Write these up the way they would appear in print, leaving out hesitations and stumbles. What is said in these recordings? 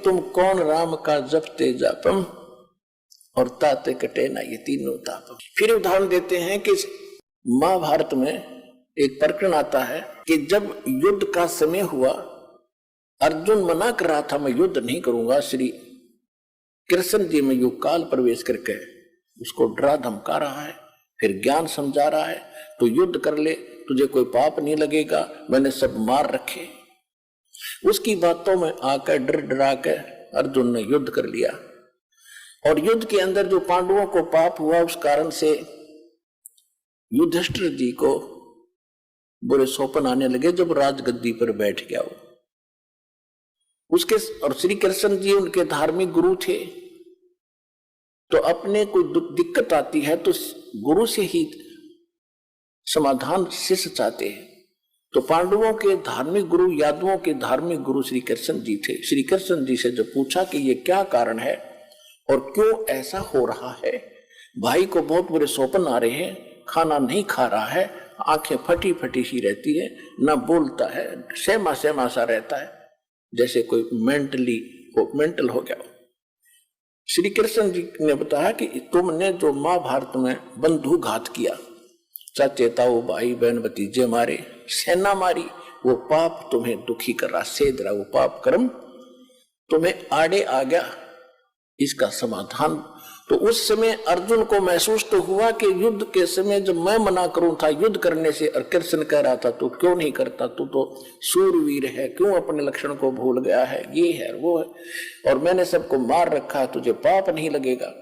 तुम कौन राम का जपते जापम और ताते कटे ना ये तीनों तापम। फिर उदाहरण देते हैं कि महाभारत में एक प्रकरण आता है कि जब युद्ध का समय हुआ, अर्जुन मना कर रहा था मैं युद्ध नहीं करूंगा, श्री कृष्ण जी में युग काल प्रवेश करके उसको डरा धमका रहा है, फिर ज्ञान समझा रहा है, तो युद्ध कर ले, तुझे कोई पाप नहीं लगेगा, मैंने सब मार रखे। उसकी बातों में आकर डर डरा के अर्जुन ने युद्ध कर लिया। और युद्ध के अंदर जो पांडवों को पाप हुआ, उस कारण से युधिष्ठिर जी को बुरे सौपन आने लगे जब राजगद्दी पर बैठ गया वो उसके। और श्री कृष्ण जी उनके धार्मिक गुरु थे, तो अपने कोई दिक्कत आती है तो गुरु से ही समाधान शिष्य चाहते हैं। तो पांडवों के धार्मिक गुरु, यादवों के धार्मिक गुरु श्री कृष्ण जी थे। श्री कृष्ण जी से जब पूछा कि ये क्या कारण है और क्यों ऐसा हो रहा है, भाई को बहुत बुरे सौपन आ रहे हैं, खाना नहीं खा रहा है, आंखें फटी फटी सी रहती है, ना बोलता है, सहमा सहमा सा रहता है, जैसे कोई मेंटल हो गया। श्री कृष्ण जी ने बताया कि तुमने जो महाभारत में बंधु घात किया, चाचे ताऊ भाई बहन भतीजे मारे, सेना मारी, वो पाप तुम्हें दुखी कर रहा, सेध रहा, वो पाप कर्म तुम्हें आड़े आ गया, इसका समाधान। तो उस समय अर्जुन को महसूस तो हुआ कि युद्ध के समय जब मैं मना करूं था युद्ध करने से, और कृष्ण कह रहा था तू क्यों नहीं करता, तू तो सूरवीर है, क्यों अपने लक्षण को भूल गया है, ये है वो है, और मैंने सबको मार रखा है, तुझे पाप नहीं लगेगा,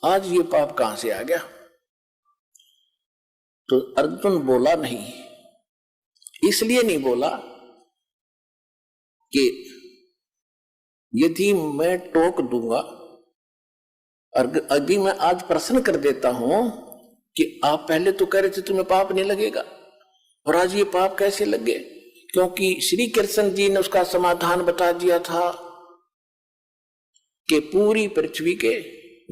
आज ये पाप कहां से आ गया। तो अर्जुन बोला नहीं, इसलिए नहीं बोला कि यदि मैं टोक दूंगा, और अभी मैं आज प्रश्न कर देता हूं कि आप पहले तो कह रहे थे तुम्हें पाप नहीं लगेगा, और आज ये पाप कैसे लग गए, क्योंकि श्री कृष्ण जी ने उसका समाधान बता दिया था कि पूरी पृथ्वी के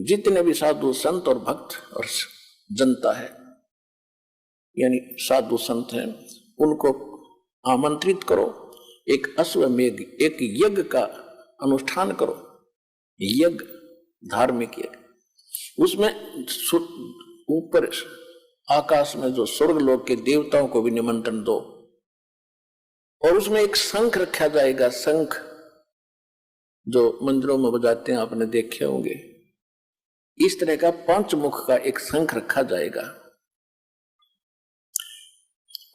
जितने भी साधु संत और भक्त और जनता है, यानी साधु संत हैं, उनको आमंत्रित करो, एक अश्वमेध, एक यज्ञ का अनुष्ठान करो, यज्ञ, धार्मिक यज्ञ। उसमें ऊपर आकाश में जो स्वर्ग लोक के देवताओं को भी निमंत्रण दो, और उसमें एक शंख रखा जाएगा, शंख जो मंदिरों में बजाते हैं, आपने देखे होंगे, इस तरह का पंचमुख का एक शंख रखा जाएगा।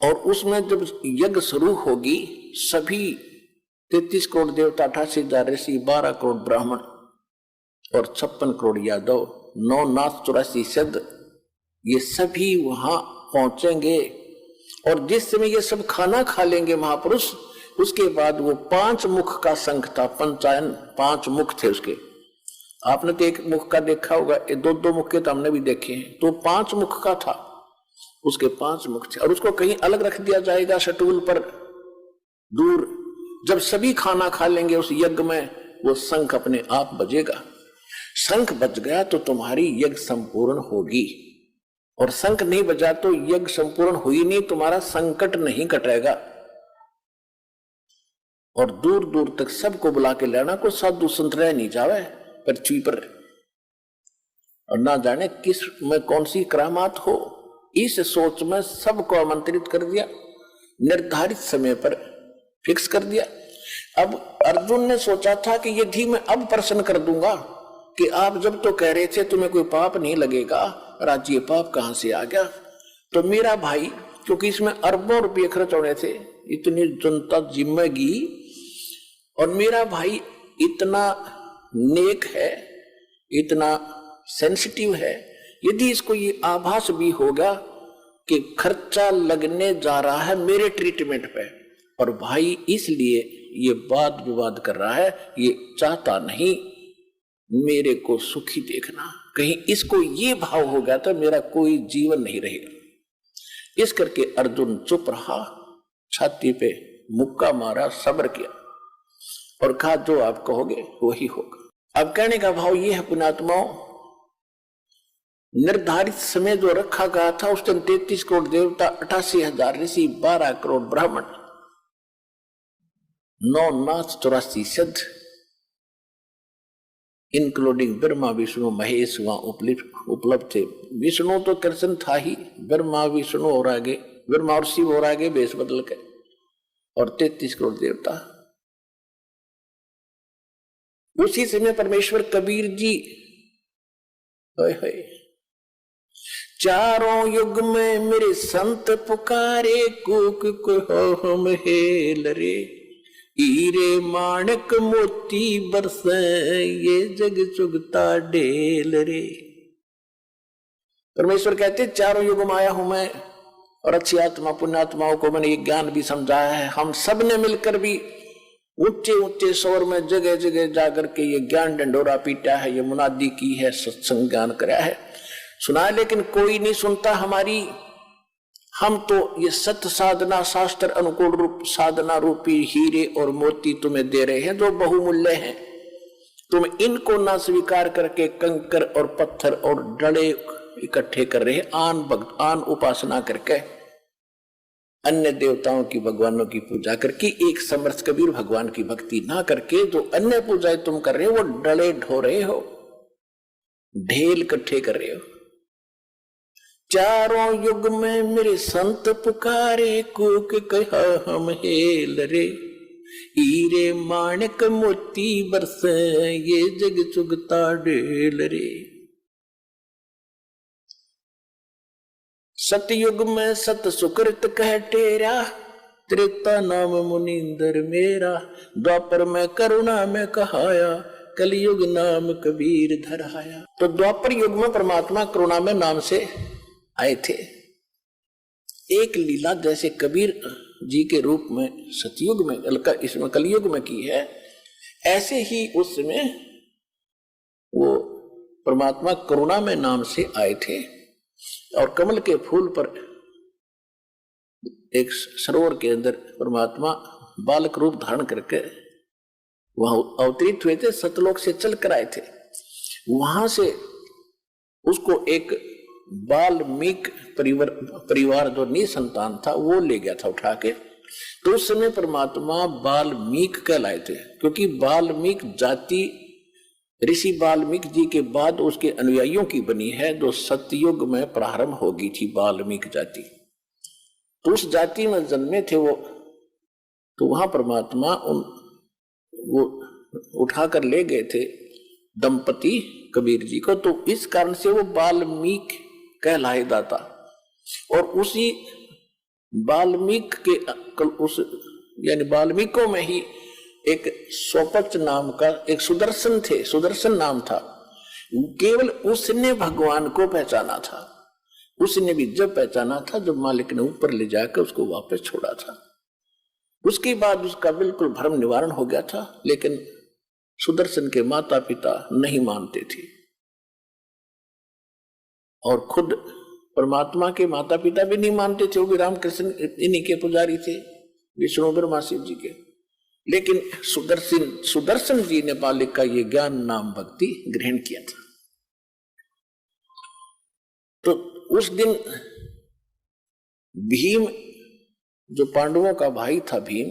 और उसमें जब यज्ञ शुरू होगी, सभी 33 करोड़ देवता, 88,000 ऋषि, 12 करोड़ ब्राह्मण और 56 करोड़ यादव, 9 नाथ 84 सिद्ध, ये सभी वहां पहुंचेंगे। और जिस समय ये सब खाना खा लेंगे महापुरुष, उसके बाद वो 5 मुख का शंख था, पंचायन 5 मुख थे उसके। आपने तो एक मुख का देखा होगा, 2-2 मुख के तो हमने भी देखे हैं, तो 5 मुख का था, उसके 5 मुख थे। और उसको कहीं अलग रख दिया जाएगा शटूल पर दूर। जब सभी खाना खा लेंगे उस यज्ञ में, वो शंख अपने आप बजेगा। शंख बज गया तो तुम्हारी यज्ञ संपूर्ण होगी, और शंख नहीं बजा तो यज्ञ संपूर्ण हुई नहीं, तुम्हारा संकट नहीं कटेगा। और दूर दूर तक सबको बुला के लेना, कोई साधु संत रह नहीं जावे पृथ्वी पर, और ना जाने किस में कौन सी करामात हो। इस सोच में सबको आमंत्रित कर दिया, निर्धारित समय पर फिक्स कर दिया। अब अर्जुन ने सोचा था कि यदि मैं अब प्रश्न कर दूंगा कि आप जब तो कह रहे थे तुम्हें कोई पाप नहीं लगेगा, और आज ये पाप कहां से आ गया, तो मेरा भाई, क्योंकि इसमें अरबों रुपये खर्च होने थे, इतनी जनता जिम्मेगी, और मेरा भाई इतना नेक है, इतना सेंसिटिव है, यदि इसको ये आभास भी होगा कि खर्चा लगने जा रहा है मेरे ट्रीटमेंट पे, और भाई इसलिए ये वाद विवाद कर रहा है, ये चाहता नहीं मेरे को सुखी देखना, कहीं इसको ये भाव हो गया तो मेरा कोई जीवन नहीं रहेगा। इस करके अर्जुन चुप रहा, छाती पे मुक्का मारा, सब्र किया और कहा जो आप कहोगे वही होगा। अब कहने का भाव ये है पुण्यात्माओं, निर्धारित समय जो रखा गया था उस दिन 33 करोड़ देवता, 88,000 ऋषि, 12 करोड़ ब्राह्मण, 9 नाथ 84 सिद्ध, इंक्लूडिंग ब्रह्मा विष्णु महेश वहां उपलब्ध थे। विष्णु तो कृष्ण था ही, ब्रह्मा विष्णु और आगे ब्रह्मा और शिव और आगे बेस बदल के, और 33 करोड़ देवता। उसी समय परमेश्वर कबीर जी चारों युग में मेरे संत पुकारे, कूक को हम हेल रे, हीरे माणक मोती बरसे, ये जग चुगता ढेल रे। परमेश्वर कहते चारों युग में आया हूं मैं, और अच्छी आत्मा पुण्यात्माओं को मैंने ये ज्ञान भी समझाया है। हम सब ने मिलकर भी ऊंचे ऊंचे स्वर में जगह जगह जाकर के ये ज्ञान डंडोरा पीटा है, ये मुनादी की है, सत्संग ज्ञान कराया है, सुना है, लेकिन कोई नहीं सुनता हमारी। हम तो ये सत्य साधना शास्त्र अनुकूल रूप साधना रूपी हीरे और मोती तुम्हें दे रहे हैं जो बहुमूल्य हैं। तुम इनको ना स्वीकार करके कंकर और पत्थर और डले इकट्ठे कर रहे हैं, आन उपासना करके, अन्य देवताओं की भगवानों की पूजा करके, एक समर्थ कबीर भगवान की भक्ति ना करके जो अन्य पूजाएं तुम कर रहे हो वो डले ढो रहे हो, ढेल इकट्ठे कर रहे हो। चारों युग में मेरे संत पुकारे, कूक कहा हम हेल रे, हीरे माणक मोती बरसे, ये जग चुगता ढेल रे। सतयुग में सत सुकृत कह टेरा, त्रेता नाम मुनिंदर मेरा, द्वापर में करुणा में कहाया, कलयुग नाम कबीर धराया। तो द्वापर युग में परमात्मा करुणा में नाम से आए थे। एक लीला जैसे कबीर जी के रूप में सतयुग में, इसमें कलयुग में की है, ऐसे ही उस समय वो परमात्मा करुणा में नाम से आए थे। और कमल के फूल पर एक सरोवर के अंदर परमात्मा बालक रूप धारण करके वहां अवतरित हुए थे, सतलोक से चल कर आए थे। वहां से उसको एक वाल्मीकि परिवार जो निसंतान था वो ले गया था उठा के। तो उस समय परमात्मा वाल्मीकि कहलाए थे, क्योंकि वाल्मीकि जाति ऋषि वाल्मीकि जी के बाद उसके अनुयायियों की बनी है, जो सतयुग में प्रारंभ होगी थी वाल्मीकि जाति। तो उस जाति में जन्मे थे वो, तो वहां परमात्मा वो उठाकर ले गए थे दंपति कबीर जी को। तो इस कारण से वो वाल्मीकि कहलाए दाता। और उसी वाल्मीकि के उस यानी वाल्मीकियों में ही एक स्वपच नाम का एक सुदर्शन थे, सुदर्शन नाम था। केवल उसने भगवान को पहचाना था। उसने भी जब पहचाना था जब मालिक ने ऊपर ले जाकर उसको वापस छोड़ा था। उसके बाद उसका बिल्कुल भ्रम निवारण हो गया था। लेकिन सुदर्शन के माता पिता नहीं मानते थे, और खुद परमात्मा के माता पिता भी नहीं मानते थे। वो भी रामकृष्ण इन्हीं के पुजारी थे, विष्णु ब्रह्मा शिव जी के। लेकिन सुदर्शन जी ने बालिक का ये ज्ञान नाम भक्ति ग्रहण किया था। तो उस दिन भीम जो पांडवों का भाई था भीम,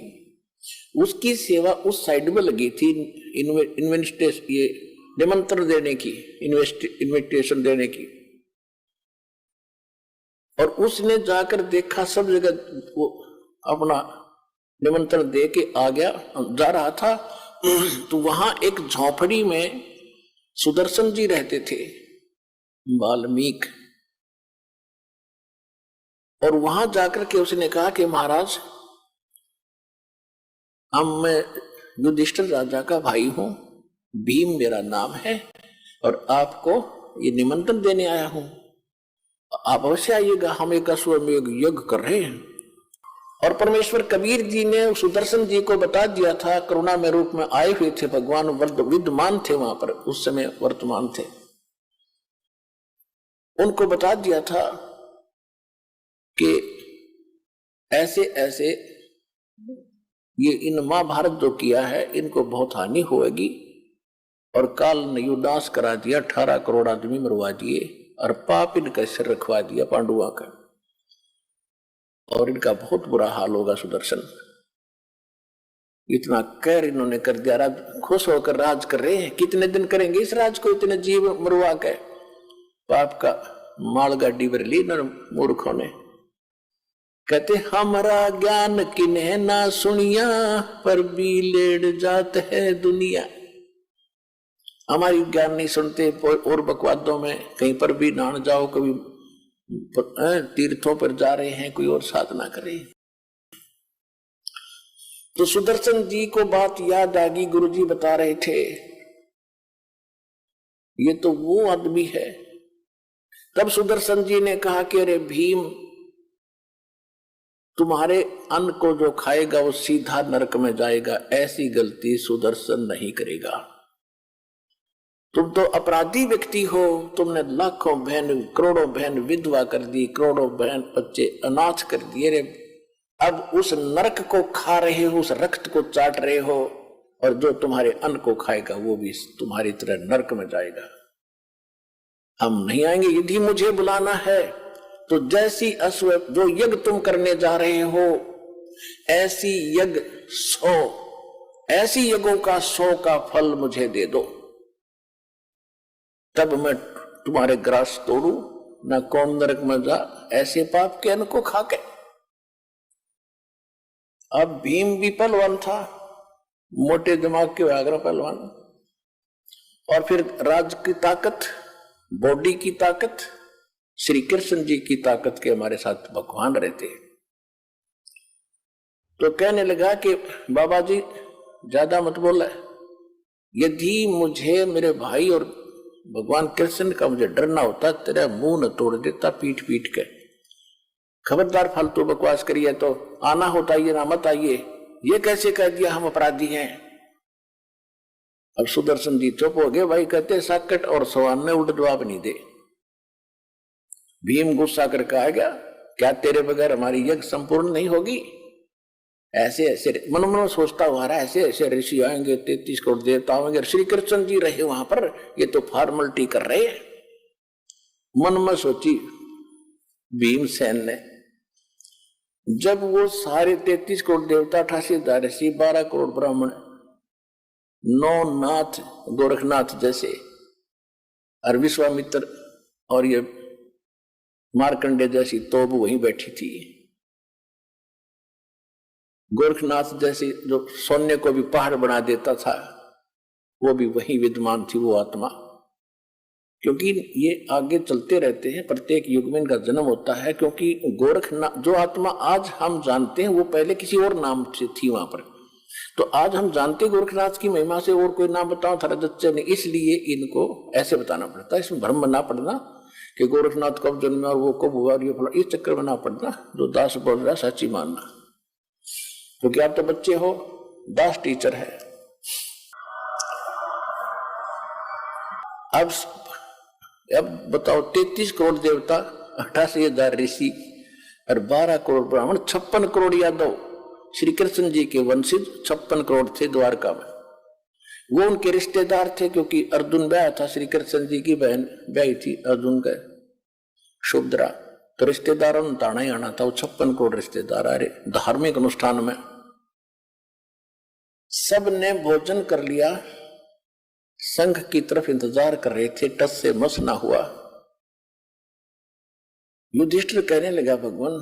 उसकी सेवा उस साइड में लगी थी ये निमंत्रण देने की, इन्विटेशन देने की। और उसने जाकर देखा सब जगह वो अपना निमंत्रण दे के आ गया, जा रहा था। तो वहां एक झोपड़ी में सुदर्शन जी रहते थे, वाल्मीकि। और वहां जाकर के उसने कहा कि महाराज, मैं युधिष्ठिर राजा का भाई हूं, भीम मेरा नाम है, और आपको ये निमंत्रण देने आया हूं, आप अवश्य आइएगा, हम एक अश्वमेध यज्ञ कर रहे हैं। और परमेश्वर कबीर जी ने सुदर्शन जी को बता दिया था, करुणा में रूप में आए हुए थे भगवान, विद्यमान थे वहां पर, उस समय वर्तमान थे। उनको बता दिया था कि ऐसे ऐसे ये इन महाभारत जो किया है इनको बहुत हानि होगी। और काल ने युदास करा दिया, 18 करोड़ आदमी मरवा दिए, और पाप इनका सिर रखवा दिया पांडुआ का, और इनका बहुत बुरा हाल होगा सुदर्शन। इतना कहर इन्होंने कर दिया, राज खुश होकर राज कर रहे हैं। कितने दिन करेंगे इस राज को, इतने जीव मरवा के। पाप का मालगाड़ी भर ली मूर्खों ने। कहते हमारा ज्ञान किन्हें ना सुनिया, पर भी लेड़ जात है दुनिया। हमारी ज्ञान नहीं सुनते और बकवादों में कहीं पर भी नहाने जाओ, कभी तीर्थों पर जा रहे हैं, कोई और साधना करे। तो सुदर्शन जी को बात याद आ गई, गुरुजी बता रहे थे ये तो वो आदमी है। तब सुदर्शन जी ने कहा कि अरे भीम, तुम्हारे अन्न को जो खाएगा वो सीधा नरक में जाएगा, ऐसी गलती सुदर्शन नहीं करेगा। तुम तो अपराधी व्यक्ति हो, तुमने लाखों बहन करोड़ों बहन विधवा कर दी, करोड़ों बहन बच्चे अनाथ कर दिए रे। अब उस नरक को खा रहे हो, उस रक्त को चाट रहे हो, और जो तुम्हारे अन्न को खाएगा वो भी तुम्हारी तरह नरक में जाएगा। हम नहीं आएंगे। यदि मुझे बुलाना है तो जैसी अश्व जो यज्ञ तुम करने जा रहे हो, ऐसी यज्ञ 100, ऐसी यज्ञों का 100 का फल मुझे दे दो, तब मैं तुम्हारे ग्रास तोड़ू, न कौन नरक में जा, ऐसे पाप के अन्न को खाके। अब भीम भी पहलवान था, मोटे दिमाग के व्याघ्र पहलवान, और फिर राज की ताकत, बॉडी की ताकत, श्री कृष्ण जी की ताकत के हमारे साथ भगवान रहते। तो कहने लगा कि बाबा जी ज्यादा मत बोला, यदि मुझे मेरे भाई और भगवान कृष्ण का मुझे डरना होता, तेरा मुंह न तोड़ देता पीट पीट के। खबरदार फालतू बकवास करिए तो आना होता ये ना मत आइए, ये कैसे कह दिया हम अपराधी हैं। अब सुदर्शन जी चुप हो गए। भाई कहते साकट और सवाल में उल्टा जवाब नहीं दे। भीम गुस्सा करके आ गया, क्या तेरे बगैर हमारी यज्ञ संपूर्ण नहीं होगी? ऐसे ऐसे मन मन सोचता हुआ रहा, ऐसे ऐसे ऋषि आएंगे, 33 करोड़ देवता आएंगे, श्री कृष्ण जी रहे वहां पर, ये तो फॉर्मेलिटी कर रहे हैं। मन में सोची भीमसेन ने। जब वो सारे 33 करोड़ देवता, 88,000 ऋषि, 12 करोड़ ब्राह्मण, 9 नाथ गोरखनाथ जैसे, और विश्वामित्र और ये मार्कंडे जैसी तोब वहीं बैठी थी। गोरखनाथ जैसी जो सोने को भी पहाड़ बना देता था, वो भी वहीं विद्यमान थी वो आत्मा। क्योंकि ये आगे चलते रहते हैं, प्रत्येक युग में इनका जन्म होता है। क्योंकि गोरखनाथ जो आत्मा आज हम जानते हैं वो पहले किसी और नाम से थी वहां पर। तो आज हम जानते गोरखनाथ की महिमा से, और कोई नाम बताओ थारा जच्चे ने, इसलिए इनको ऐसे बताना पड़ता है। इसमें भ्रम ना पड़ना कि गोरखनाथ कब जन्मे और वो कब हुआ और ये फला, इस चक्कर में ना पड़ना। जो दास बोल रहा है सच्ची मानना, क्योंकि आप तो बच्चे हो, दास टीचर है। अब बताओ 33 करोड़ देवता, 88,000 ऋषि और 12 करोड़ ब्राह्मण, 56 करोड़ यादव, श्री कृष्ण जी के वंशज 56 करोड़ थे द्वारका में। वो उनके रिश्तेदार थे, क्योंकि अर्जुन ब्याह था, श्री कृष्ण जी की बहन ब्याही थी अर्जुन का शुभद्रा। तो रिश्तेदारों ने ताना ही आना था। वो 56 करोड़ रिश्तेदार आ रहे। धार्मिक अनुष्ठान में सब ने भोजन कर लिया, संघ की तरफ इंतजार कर रहे थे, टस से मस ना हुआ। युधिष्ठिर कहने लगा, भगवान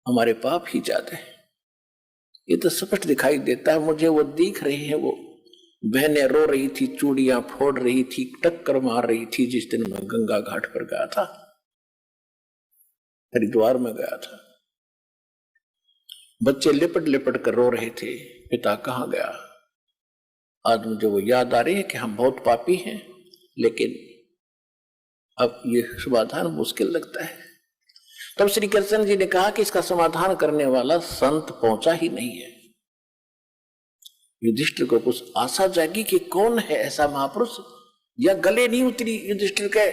हमारे पाप ही ज्यादा है, ये तो स्पष्ट दिखाई देता है मुझे। वो दिख रहे हैं, वो बहनें रो रही थी, चूड़ियां फोड़ रही थी, टक्कर मार रही थी। जिस दिन मैं गंगा घाट पर गया था, हरिद्वार में गया था, बच्चे लिपट लिपट कर रो रहे थे, पिता कहाँ गया। आज मुझे वो याद आ रही है कि हम बहुत पापी हैं, लेकिन अब ये समाधान मुश्किल लगता है। तब श्री कृष्ण जी ने कहा कि इसका समाधान करने वाला संत पहुंचा ही नहीं है। युधिष्ठिर को कुछ आशा जागी कि कौन है ऐसा महापुरुष, या गले नहीं उतरी युधिष्ठिर के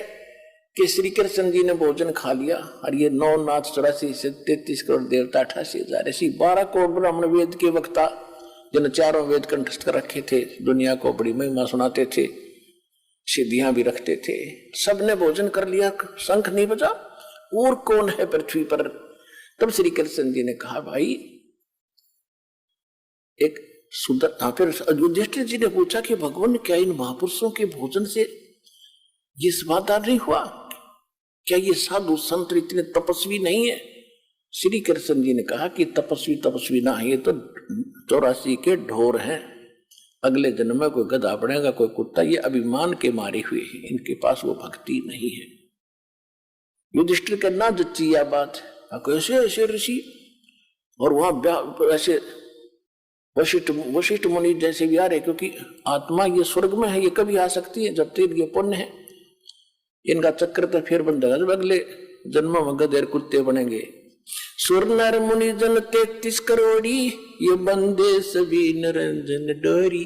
कि श्री कृष्ण जी ने भोजन खा लिया, और ये 9 नाथ 84 से 33 करोड़ देवता, 88,000 ऐसी 12 करोड़ ब्राह्मण, वेद के वक्ता, जिन्हें चारों वेद कंठस्थ कर रखे थे, दुनिया को बड़ी महिमा सुनाते थे, सिद्धियां भी रखते थे, सबने भोजन कर लिया, शंख नहीं बजा, और कौन है पृथ्वी पर। तब श्री कृष्ण जी ने कहा, भाई एक फिर युधिष्ठिर जी ने पूछा कि भगवान क्या इन महापुरुषों के भोजन से ये समाधान नहीं हुआ? क्या ये साधु संत इतने तपस्वी नहीं है? श्री कृष्ण जी ने कहा कि तपस्वी ना है, ये तो 84 के ढोर हैं। अगले जन्म में कोई गधा बनेगा, कोई कुत्ता। ये अभिमान के मारे हुए हैं, इनके पास वो भक्ति नहीं है। युधिष्ठिर का ना जच्ची यह बात, कैसे ऐसे ऋषि और वहां ऐसे वशिष्ठ मुनि जैसे भी आ रहे, क्योंकि आत्मा ये स्वर्ग में है, ये कभी आ सकती है जब तक ये पुण्य है। इनका चक्र तो फिर बन जाएगा जब अगले जन्म में गधेर कुत्ते बनेंगे। सुर नर मुनि जन 33 करोड़ी, ये बंदे सभी निरंजन डोरी।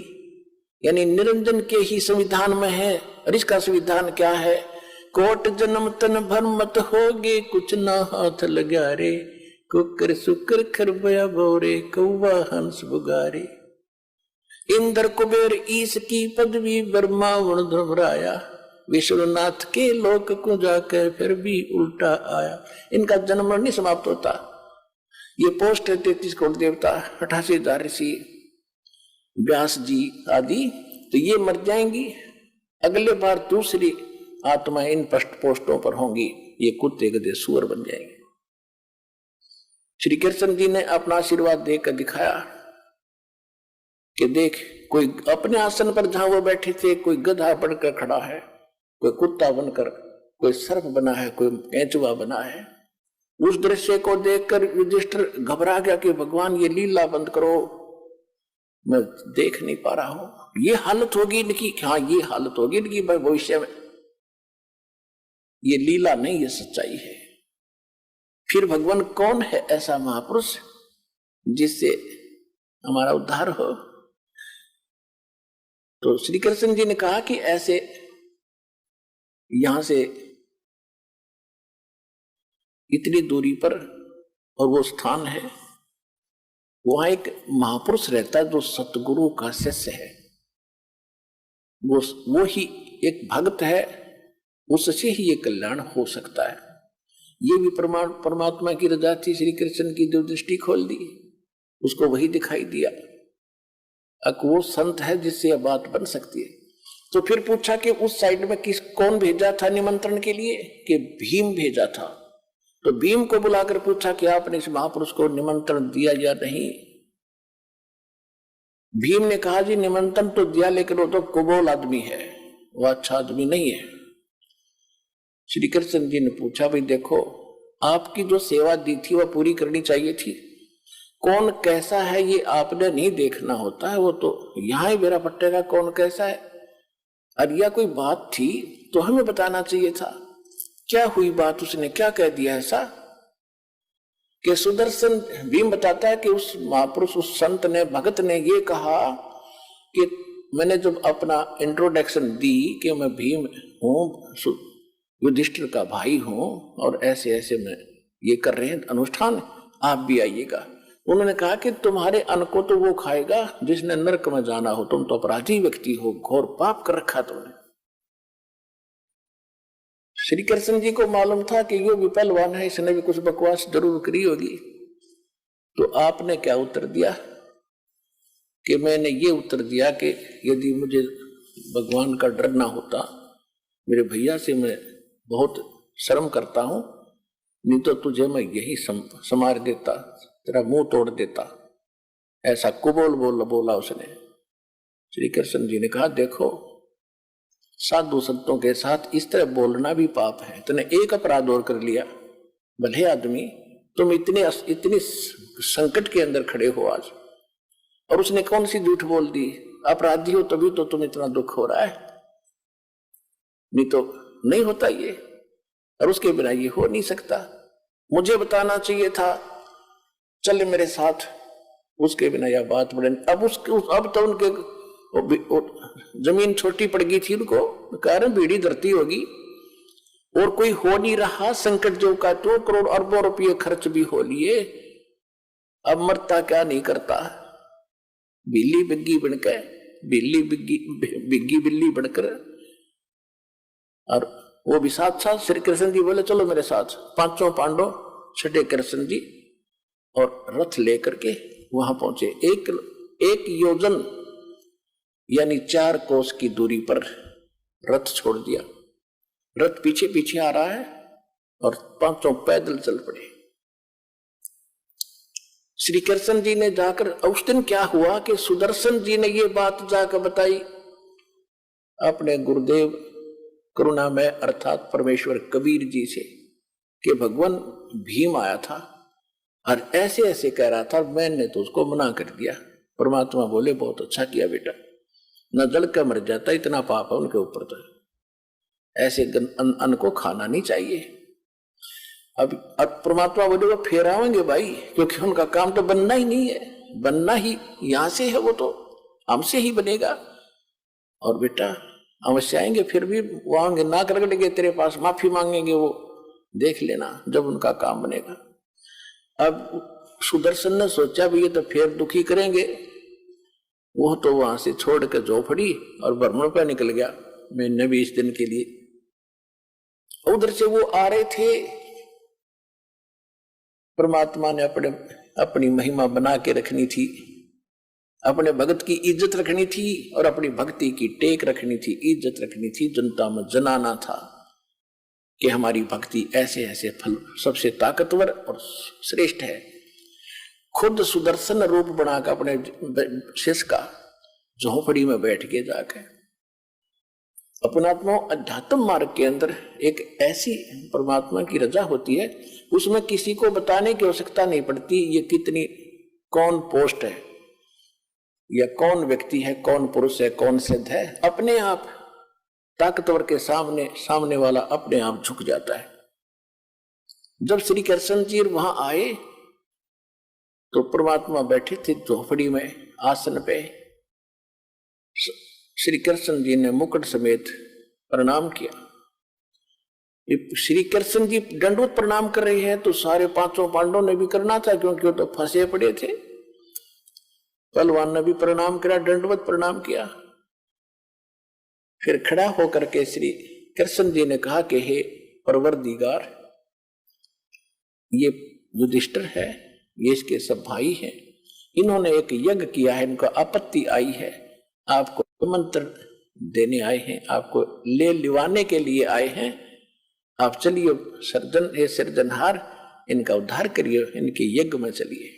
यानी निरंजन के ही संविधान में है। और इसका संविधान क्या है? कोट जन्म तन भर मत होगे, कुछ ना हाथ लगा रे। कुकर सुकर खरबया बोरे, कौवा हंस बुगारे। इंद्र कुबेर ईश की पदवी, ब्रह्मा वर्ण धर्मराया। विश्वनाथ के लोक को जाकर फिर भी उल्टा आया। इनका जन्म नहीं समाप्त होता। ये पोस्ट है 33 करोड़ देवता, 88,000 ऋषि, व्यास जी आदि, तो ये मर जाएंगी। अगले बार दूसरी आत्मा इन पोस्टों पर होंगी, ये कुत्ते गधे सुअर बन जाएंगे। श्री कृष्ण जी ने अपना आशीर्वाद देकर दिखाया कि देख, कोई अपने आसन पर जहां वो बैठे थे, कोई गधा बनकर खड़ा है, कोई कुत्ता बनकर, कोई सर्प बना है, कोई केंचुआ बना है। उस दृश्य को देखकर युधिष्ठिर घबरा गया कि भगवान ये लीला बंद करो, मैं देख नहीं पा रहा हूं। ये हालत होगी इनकी, हाँ ये हालत होगी इनकी भविष्य में। ये लीला नहीं, ये सच्चाई है। फिर भगवान कौन है ऐसा महापुरुष जिससे हमारा उद्धार हो? तो श्री कृष्ण जी ने कहा कि ऐसे यहां से इतनी दूरी पर और वो स्थान है, वहां एक महापुरुष रहता है जो सतगुरु का शिष्य है। वो ही एक भक्त है, उससे ही ये कल्याण हो सकता है। ये भी परमात्मा की रजा थी। श्री कृष्ण की जो दृष्टि खोल दी, उसको वही दिखाई दिया। अब वो संत है जिससे यह बात बन सकती है। तो फिर पूछा कि उस साइड में कौन भेजा था निमंत्रण के लिए? कि भीम भेजा था। तो भीम को बुलाकर पूछा कि आपने इस महापुरुष को निमंत्रण दिया या नहीं? भीम ने कहा जी निमंत्रण तो दिया, लेकिन वो तो कुबोल आदमी है, वो अच्छा आदमी नहीं है। श्री कृष्ण जी ने पूछा भाई देखो, आपकी जो सेवा दी थी वह पूरी करनी चाहिए थी। कौन कैसा है ये आपने नहीं देखना होता है, वो तो यहां ही बेरा पट्टेगा कौन कैसा है। और यह कोई बात थी तो हमें बताना चाहिए था। क्या हुई बात, उसने क्या कह दिया ऐसा कि सुदर्शन? भीम बताता है कि उस महापुरुष, उस संत ने, भगत ने ये कहा कि मैंने जब अपना इंट्रोडक्शन दी कि मैं भीम हूं, युधिष्ठिर का भाई हूं, और ऐसे ऐसे में ये कर रहे हैं अनुष्ठान, आप भी आइएगा। उन्होंने कहा कि तुम्हारे अन्न को तो वो खाएगा जिसने नरक में जाना हो, तुम तो अपराधी व्यक्ति हो, घोर पाप कर रखा तुमने। श्री कृष्ण जी को मालूम था कि ये विपलवान है, इसने भी कुछ बकवास जरूर करी होगी। तो आपने क्या उत्तर दिया? कि मैंने ये उत्तर दिया कि यदि मुझे भगवान का डर ना होता, मेरे भैया से मैं बहुत शर्म करता हूं, नहीं तो तुझे मैं यही समार देता, तेरा मुंह तोड़ देता। ऐसा कुबोल बोला उसने। श्री कृष्ण जी ने कहा देखो, साधु संतों के साथ इस तरह बोलना भी पाप है। तूने एक अपराध और कर लिया, भले आदमी, तुम इतने संकट के अंदर खड़े हो आज, और उसने कौन सी झूठ बोल दी? अपराधी हो तभी तो तुम इतना दुख हो रहा है, नहीं तो नहीं होता ये, और उसके बिना ये हो नहीं सकता। मुझे बताना चाहिए था, चले मेरे साथ, उसके बिना यह बात बढ़े। अब तो उनके जमीन छोटी पड़ गई थी, उनको कारण बीड़ी धरती होगी, और कोई हो नहीं रहा संकट जो का 2 करोड़ अरबों रुपये खर्च भी हो लिए, अब मरता क्या नहीं करता, बिल्ली बिग्गी बनकर, बिग्गी बिल्ली बनकर। और वो भी साथ श्री कृष्ण जी बोले चलो मेरे साथ। 5 पांडव छठे कृष्ण जी और रथ लेकर के वहां पहुंचे। 1 योजन यानी 4 कोस की दूरी पर रथ छोड़ दिया। रथ पीछे पीछे आ रहा है और 5 पैदल चल पड़े। श्री कृष्ण जी ने जाकर, उस दिन क्या हुआ कि सुदर्शन जी ने ये बात जाकर बताई अपने गुरुदेव करुणामय अर्थात परमेश्वर कबीर जी से कि भगवान भीम आया था और ऐसे ऐसे कह रहा था, मैंने तो उसको मना कर दिया। परमात्मा बोले बहुत अच्छा किया बेटा, न जल का मर जाता, इतना पाप है उनके ऊपर, तो ऐसे अन्न को खाना नहीं चाहिए। अब परमात्मा बोले वो फिर आएंगे भाई, क्योंकि उनका काम तो बनना ही नहीं है, बनना ही यहां से है, वो तो हमसे ही बनेगा। और बेटा अवश्य आएंगे, फिर भी वो आएंगे, नाक रगड़ेंगे तेरे पास, माफी मांगेंगे, वो देख लेना जब उनका काम बनेगा। अब सुदर्शन ने सोचा भी ये तो फिर दुखी करेंगे, वो तो वहां से छोड़ के झोपड़ी और भ्रमण पर निकल गया मैंने भी इस दिन के लिए। उधर से वो आ रहे थे, परमात्मा ने अपनी महिमा बना के रखनी थी, अपने भगत की इज्जत रखनी थी और अपनी भक्ति की टेक रखनी थी, इज्जत रखनी थी, जनता में जनाना था कि हमारी भक्ति ऐसे ऐसे फल सबसे ताकतवर और श्रेष्ठ है। खुद सुदर्शन रूप बनाकर अपने शिष्य का झोपड़ी में बैठ के जाकर अपनात्मा अध्यात्म मार्ग के अंदर एक ऐसी परमात्मा की रजा होती है, उसमें किसी को बताने की आवश्यकता नहीं पड़ती ये कितनी कौन पोस्ट है या कौन व्यक्ति है, कौन पुरुष है, कौन सिद्ध है। अपने आप ताकतवर के सामने वाला अपने आप झुक जाता है। जब श्री कृष्ण जी वहां आए तो परमात्मा बैठे थे झोपड़ी में आसन पे। श्री कृष्ण जी ने मुकुट समेत प्रणाम किया। श्री कृष्ण जी दंडवत प्रणाम कर रहे हैं तो सारे 5 पांडवों ने भी करना था, क्योंकि वो तो फंसे पड़े थे। पहलवान ने भी प्रणाम किया, दंडवत प्रणाम किया। फिर खड़ा होकर के श्री कृष्ण जी ने कहा कि हे परवरदिगार, ये युधिष्ठिर है, ये इसके सब भाई हैं, इन्होंने एक यज्ञ किया है, इनको आपत्ति आई है, आपको मंत्र देने आए हैं, आपको ले लिवाने के लिए आए हैं। आप चलिए सृजनहार, इनका उद्धार करिए, इनके यज्ञ में चलिए,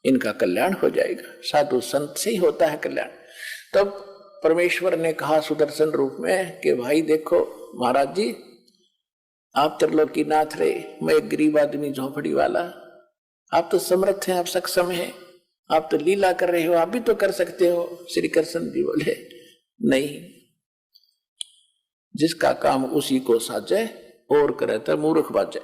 इनका कल्याण हो जाएगा। साधु संत से ही होता है कल्याण। तब परमेश्वर ने कहा सुदर्शन रूप में कि भाई देखो महाराज जी, आप त्रिलोकीनाथ रहे, मैं एक गरीब आदमी झोपड़ी वाला, आप तो समर्थ हैं, आप सक्षम हैं, आप तो लीला कर रहे हो, आप भी तो कर सकते हो। श्री कृष्ण जी बोले नहीं, जिसका काम उसी को साजे और करे तो मूर्ख बाजे,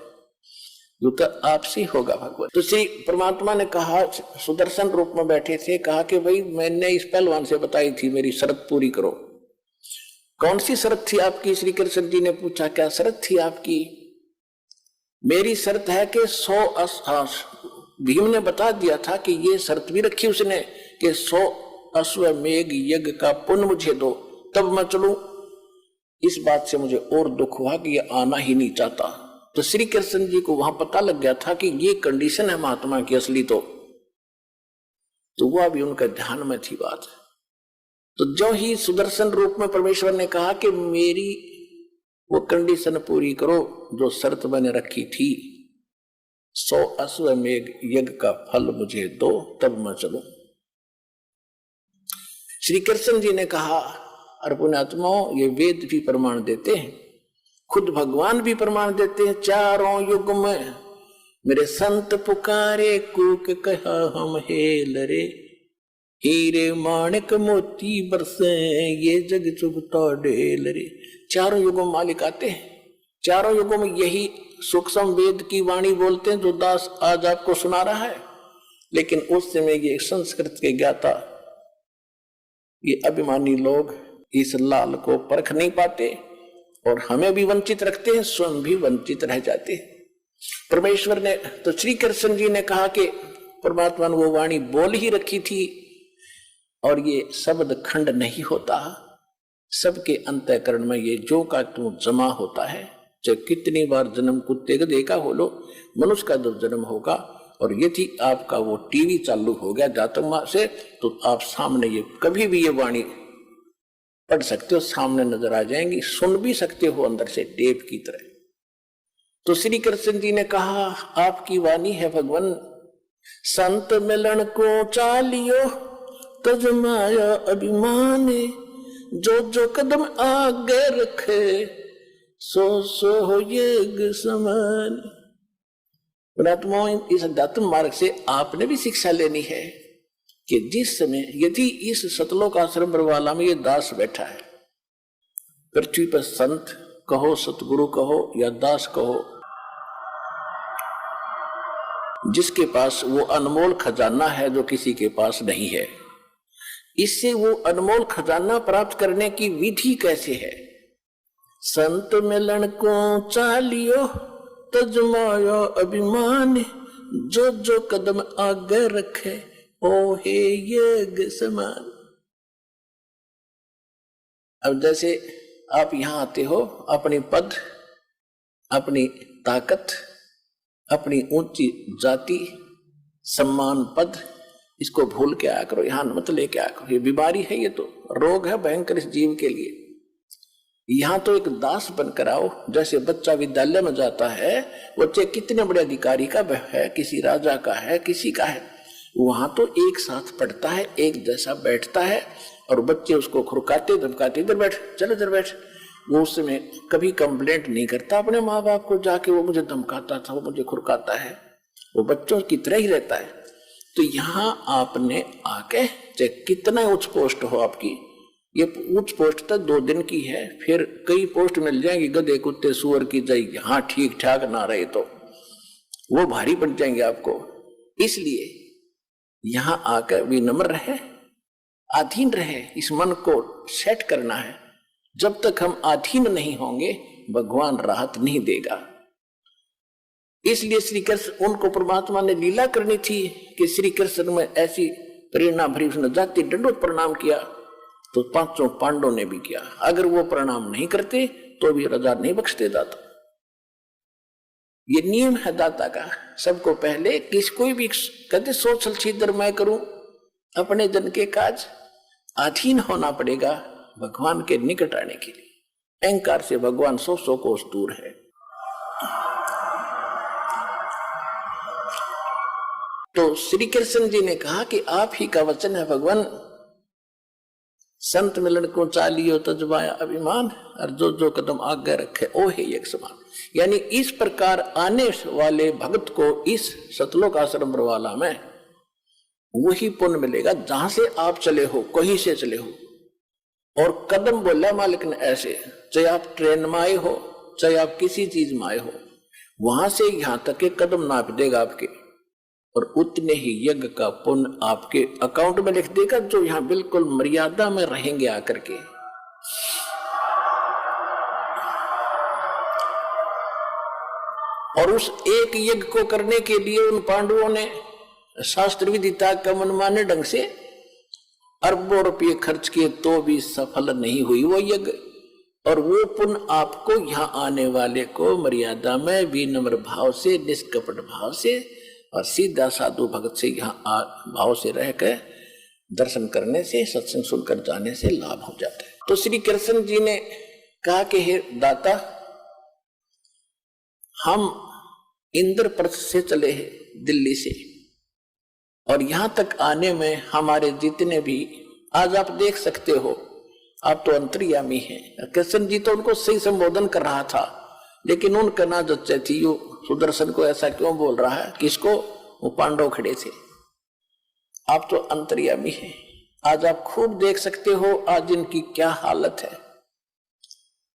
जो तो आपसे होगा भगवान। तो श्री परमात्मा ने कहा, सुदर्शन रूप में बैठे थे, कहा कि भाई मैंने इस पहलवान से बताई थी मेरी शर्त पूरी करो। कौन सी शर्त थी आपकी? श्री कृष्ण जी ने पूछा क्या शर्त थी आपकी? मेरी शर्त है कि 100 भीम ने बता दिया था कि ये शर्त भी रखी उसने कि 100 अश्वमेघ यज्ञ का पुण्य मुझे दो, तब मैं चलूं। इस बात से मुझे और दुख हुआ कि ये आना ही नहीं चाहता। तो श्री कृष्ण जी को वहां पता लग गया था कि ये कंडीशन है महात्मा की असली, तो वह भी उनका ध्यान में थी बात। तो जो ही सुदर्शन रूप में परमेश्वर ने कहा कि मेरी वो कंडीशन पूरी करो जो शर्त मैंने रखी थी, 100 अश्वमेघ यज्ञ का फल मुझे दो, तब मैं चलूं। श्री कृष्ण जी ने कहा, और पुण्यात्माओं ये वेद भी प्रमाण देते हैं, खुद भगवान भी प्रमाण देते हैं, चारों युग में मेरे संत पुकारे कूक कहा हम हेल रे, हीरे माणिक मोती बरसे ये जग चुगता ढेल रे। चारों युगों में मालिक आते हैं, चारों युगों में यही सूक्ष्म वेद की वाणी बोलते हैं जो दास आज आपको सुना रहा है। लेकिन उस समय ये संस्कृत के ज्ञाता, ये अभिमानी लोग इस लाल को परख नहीं पाते और हमें भी वंचित रखते हैं, स्वयं भी वंचित रह जाते हैं। परमेश्वर ने तो श्री कृष्ण जी ने कहा कि परमात्मा ने वो वाणी बोल ही रखी थी, और ये शब्द खंड नहीं होता, सबके अंतःकरण में ये जो का तू जमा होता है। चाहे कितनी बार जन्म कुत्ते का देखा हो लो, मनुष्य का जब जन्म होगा और यदि आपका वो टीवी चालू हो गया जातक से, तो आप सामने ये कभी भी ये वाणी पढ़ सकते हो, सामने नजर आ जाएंगी, सुन भी सकते हो अंदर से टेप की तरह। तो श्री कृष्ण जी ने कहा आपकी वाणी है भगवान, संत मिलन को चालियो तजमाया अभिमान, जो जो कदम आगे रखे सो सो हो ये समान। इस अध्यात्म मार्ग से आपने भी शिक्षा लेनी है कि जिस समय यदि इस सतलोक आश्रम बरवाला में ये दास बैठा है, पृथ्वी पर संत कहो, सतगुरु कहो या दास कहो, जिसके पास वो अनमोल खजाना है जो किसी के पास नहीं है, इससे वो अनमोल खजाना प्राप्त करने की विधि कैसे है? संत मिलन को चालियो तजमायो अभिमान, जो जो कदम आगे रखे ओ हे यज्ञ समान। अब जैसे आप यहां आते हो, अपनी पद, अपनी ताकत, अपनी ऊंची जाति, सम्मान, पद, इसको भूल के आया करो, यहां मत लेके आया करो। ये बीमारी है, ये तो रोग है भयंकर इस जीव के लिए। यहां तो एक दास बनकर आओ। जैसे बच्चा विद्यालय में जाता है, बच्चे कितने बड़े अधिकारी का है, किसी राजा का है, किसी का है, वहां तो एक साथ पढ़ता है, एक जैसा बैठता है, और बच्चे उसको खुरकाते धमकाते, इधर बैठ, चलो इधर बैठ। वो उसमें कभी कंप्लेंट नहीं करता अपने माँ बाप को जाके, वो मुझे धमकाता था, वो मुझे खुरकाता है, वो बच्चों की तरह ही रहता है। तो यहाँ आपने आके, चाहे कितना उच्च पोस्ट हो आपकी, ये उच्च पोस्ट तक 2 दिन की है, फिर कई पोस्ट मिल जाएंगी, गधे कुत्ते सुअर की जाएगी, यहाँ ठीक ठाक ना रहे तो वो भारी पड़ जाएंगे आपको। इसलिए यहाँ आकर विनम्र रहे, अधीन रहे, इस मन को सेट करना है। जब तक हम अधीन नहीं होंगे भगवान राहत नहीं देगा। इसलिए श्री कृष्ण, उनको परमात्मा ने लीला करनी थी कि श्री कृष्ण में ऐसी प्रेरणा भरी, उसने जाति दंडोत प्रणाम किया, तो 5 पांडवों ने भी किया। अगर वो प्रणाम नहीं करते तो भी राजा नहीं बख्शते दाता। ये नियम है दाता का। सबको पहले किसको भी कहते सोचल छिद्र मैं करूं, अपने जन के काज, अधीन होना पड़ेगा भगवान के निकट आने के लिए। अहंकार से भगवान 100 कोस दूर है। तो श्री कृष्ण जी ने कहा कि आप ही का वचन है भगवान, संत मिलन को चालियो तजमाया अभिमान, और जो जो कदम आगे रखे ओ हे एक समान। यानी इस प्रकार आने वाले भक्त को इस सतलोक आश्रम बरवाला में वही पुण्य मिलेगा जहां से आप चले हो, कहीं से चले हो। और कदम बोला मालिक ने ऐसे, चाहे आप ट्रेन में आए हो, चाहे आप किसी चीज में आए हो, वहां से यहां तक के कदम नाप देगा आपके, और उतने ही यज्ञ का पुण्य आपके अकाउंट में लिख देगा, जो यहां बिल्कुल मर्यादा में रहेंगे आकर के। और उस एक यज्ञ को करने के लिए उन पांडवों ने शास्त्र विदिता का मनमाने ढंग से अरबों रुपये खर्च किए, तो भी सफल नहीं हुई वो यज्ञ। और वो पुण्य आपको यहाँ आने वाले को मर्यादा में विनम्र भाव से, निष्कपट भाव से और सीधा साधु भगत से यहाँ भाव से रहकर दर्शन करने से, सत्संग सुनकर जाने से लाभ हो जाता है। तो श्री कृष्ण जी ने कहा कि हे दाता, हम इंद्रप्रस्थ से चले हैं दिल्ली से, और यहां तक आने में हमारे जितने भी, आज आप देख सकते हो, आप तो अंतर्यामी हैं। कृष्ण जी तो उनको सही संबोधन कर रहा था, लेकिन उनका ना जच्चे थी, यो सुदर्शन को ऐसा क्यों बोल रहा है, किसको? वो पांडव खड़े थे। आप तो अंतर्यामी हैं, आज आप खूब देख सकते हो आज इनकी क्या हालत है।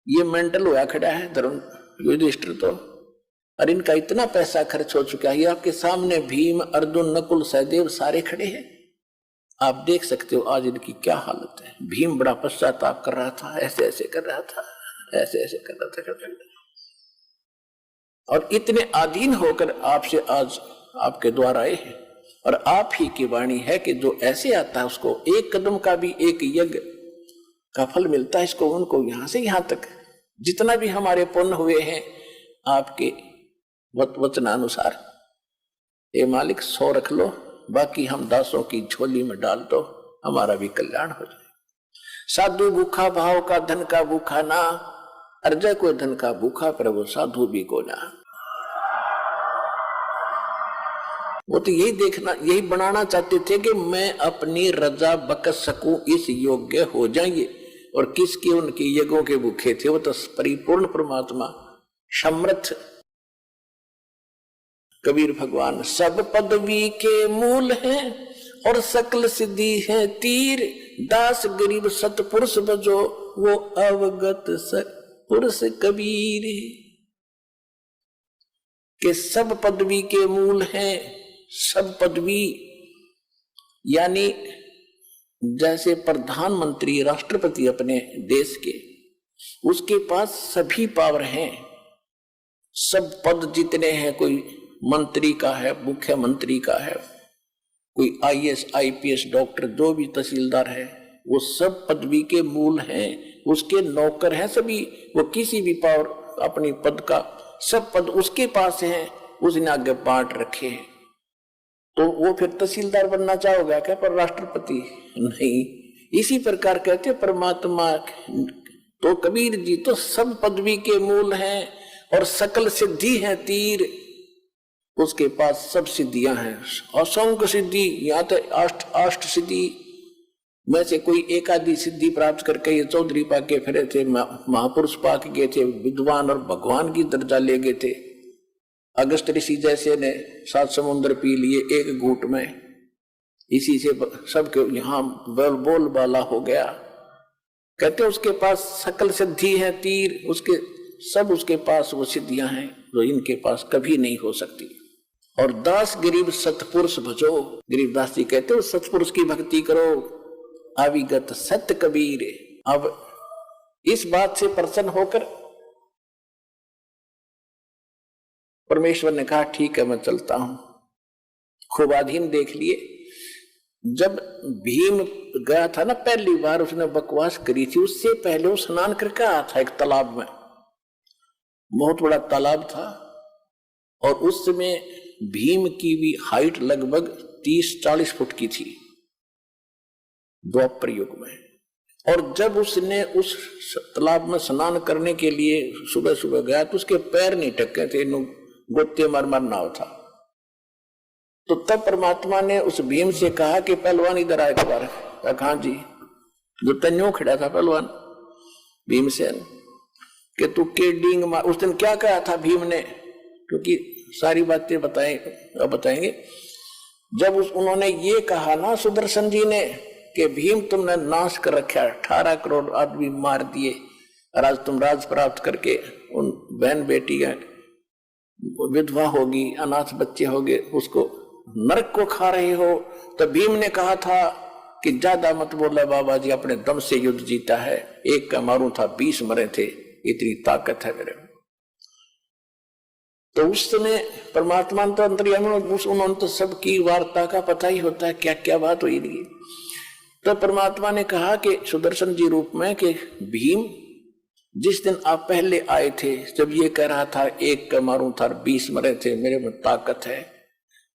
ये मेंटल हुआ खड़ा है धर्म युधिष्ठिर तो, और इनका इतना पैसा खर्च हो चुका है। ये आपके सामने भीम, अर्जुन, नकुल, सहदेव सारे खड़े हैं, आप देख सकते हो आज इनकी क्या हालत है। भीम बड़ा पश्चाताप कर रहा था, ऐसे ऐसे कर रहा था, ऐसे ऐसे कर रहा था, और इतने अधीन होकर आपसे आज आपके द्वार आए हैं। और आप ही की वाणी है कि जो ऐसे आता है उसको एक कदम का भी एक यज्ञ का फल मिलता है। इसको उनको यहां से यहां तक जितना भी हमारे पुण्य हुए हैं आपके वचनानुसार, ये मालिक 100 रख लो, बाकी हम दासों की झोली में डाल दो, हमारा भी कल्याण हो जाए। साधु भूखा भाव का धन का भूखा ना, अर्जय को धन का भूखा प्रभु साधु भी को ना। वो तो यही देखना, यही बनाना चाहते थे कि मैं अपनी रजा बकस सकूं, इस योग्य हो जाएंगे। और किसके उनके यज्ञों के भूखे थे, वो तो परिपूर्ण परमात्मा समर्थ कबीर भगवान। सब पदवी के मूल हैं और सकल सिद्धि है तीर, दास गरीब सतपुरुष बजो वो अवगत पुरुष कबीर। के सब पदवी के मूल हैं, सब पदवी यानी जैसे प्रधानमंत्री राष्ट्रपति अपने देश के, उसके पास सभी पावर हैं, सब पद जितने हैं, कोई मंत्री का है, मुख्यमंत्री का है, कोई आईएएस आईपीएस डॉक्टर, जो भी तहसीलदार है, वो सब पदवी के मूल हैं, उसके नौकर हैं सभी। वो किसी भी पावर अपनी पद का, सब पद उसके पास हैं, उसने आगे बांट रखे हैं। तो वो फिर तहसीलदार बनना चाहोगा क्या, पर राष्ट्रपति नहीं। इसी प्रकार कहते परमात्मा तो कबीर जी तो सब पदवी के मूल हैं और सकल सिद्धि है तीर, उसके पास सब सिद्धियां हैं, असंख्य सिद्धि। यहाँ तो अष्ट सिद्धि में से कोई एक आधी सिद्धि प्राप्त करके ये चौधरी पाके फिरे थे, महापुरुष पाके गए थे, विद्वान और भगवान की दर्जा ले गए थे। अगस्त ऋषि जैसे ने 7 समुद्र पी लिए एक घूंट में, इसी से सबके यहाँ बोल बाला हो गया। कहते उसके पास सकल सिद्धि है तीर, उसके सब उसके पास वो सिद्धियां हैं जो इनके पास कभी नहीं हो सकती। और दास गरीब सतपुरुष भजो, गरीबदास जी कहते हो सतपुरुष की भक्ति करो, अविगत सत्य कबीर। अब इस बात से प्रसन्न होकर परमेश्वर ने कहा ठीक है मैं चलता हूं। खूब अधीन देख लिए। जब भीम गया था ना पहली बार, उसने बकवास करी थी, उससे पहले वो स्नान करके आया था एक तालाब में, बहुत बड़ा तालाब था। और उस समय भीम की भी हाइट लगभग 30-40 फुट की थी द्वापर युग में। और जब उसने उस तालाब में स्नान करने के लिए सुबह सुबह गया तो उसके पैर नहीं टके थे, गोते मार नाव था। तो तब परमात्मा ने उस भीम से कहा कि पहलवान इधर आए एक बार। कहा जी, जो तन्यो खड़ा था पहलवान भीमसेन, कि तू के डींग मार। उस दिन क्या कहा था भीम ने, क्योंकि सारी बातें बताएंगे। जब उन्होंने ये कहा ना सुदर्शन जी ने कि भीम तुमने नाश कर रखा, 18 करोड़ आदमी मार दिए, और आज तुम राज प्राप्त करके उन बहन बेटी विधवा होगी, अनाथ बच्चे होंगे, उसको नरक को खा रहे हो। तो भीम ने कहा था कि ज्यादा मत बोला बाबा जी, अपने दम से युद्ध जीता है, एक का मारू था 20 मरे थे, इतनी ताकत है मेरे में। तो उस समय परमात्मा तो अंतर्यामी, उन्होंने तो सबकी वार्ता का पता ही होता है क्या क्या बात हुई थी। तो परमात्मा ने कहा कि सुदर्शन जी रूप में कि भीम, जिस दिन आप पहले आए थे, जब ये कह रहा था एक का मारू था 20 मरे थे, मेरे में ताकत है,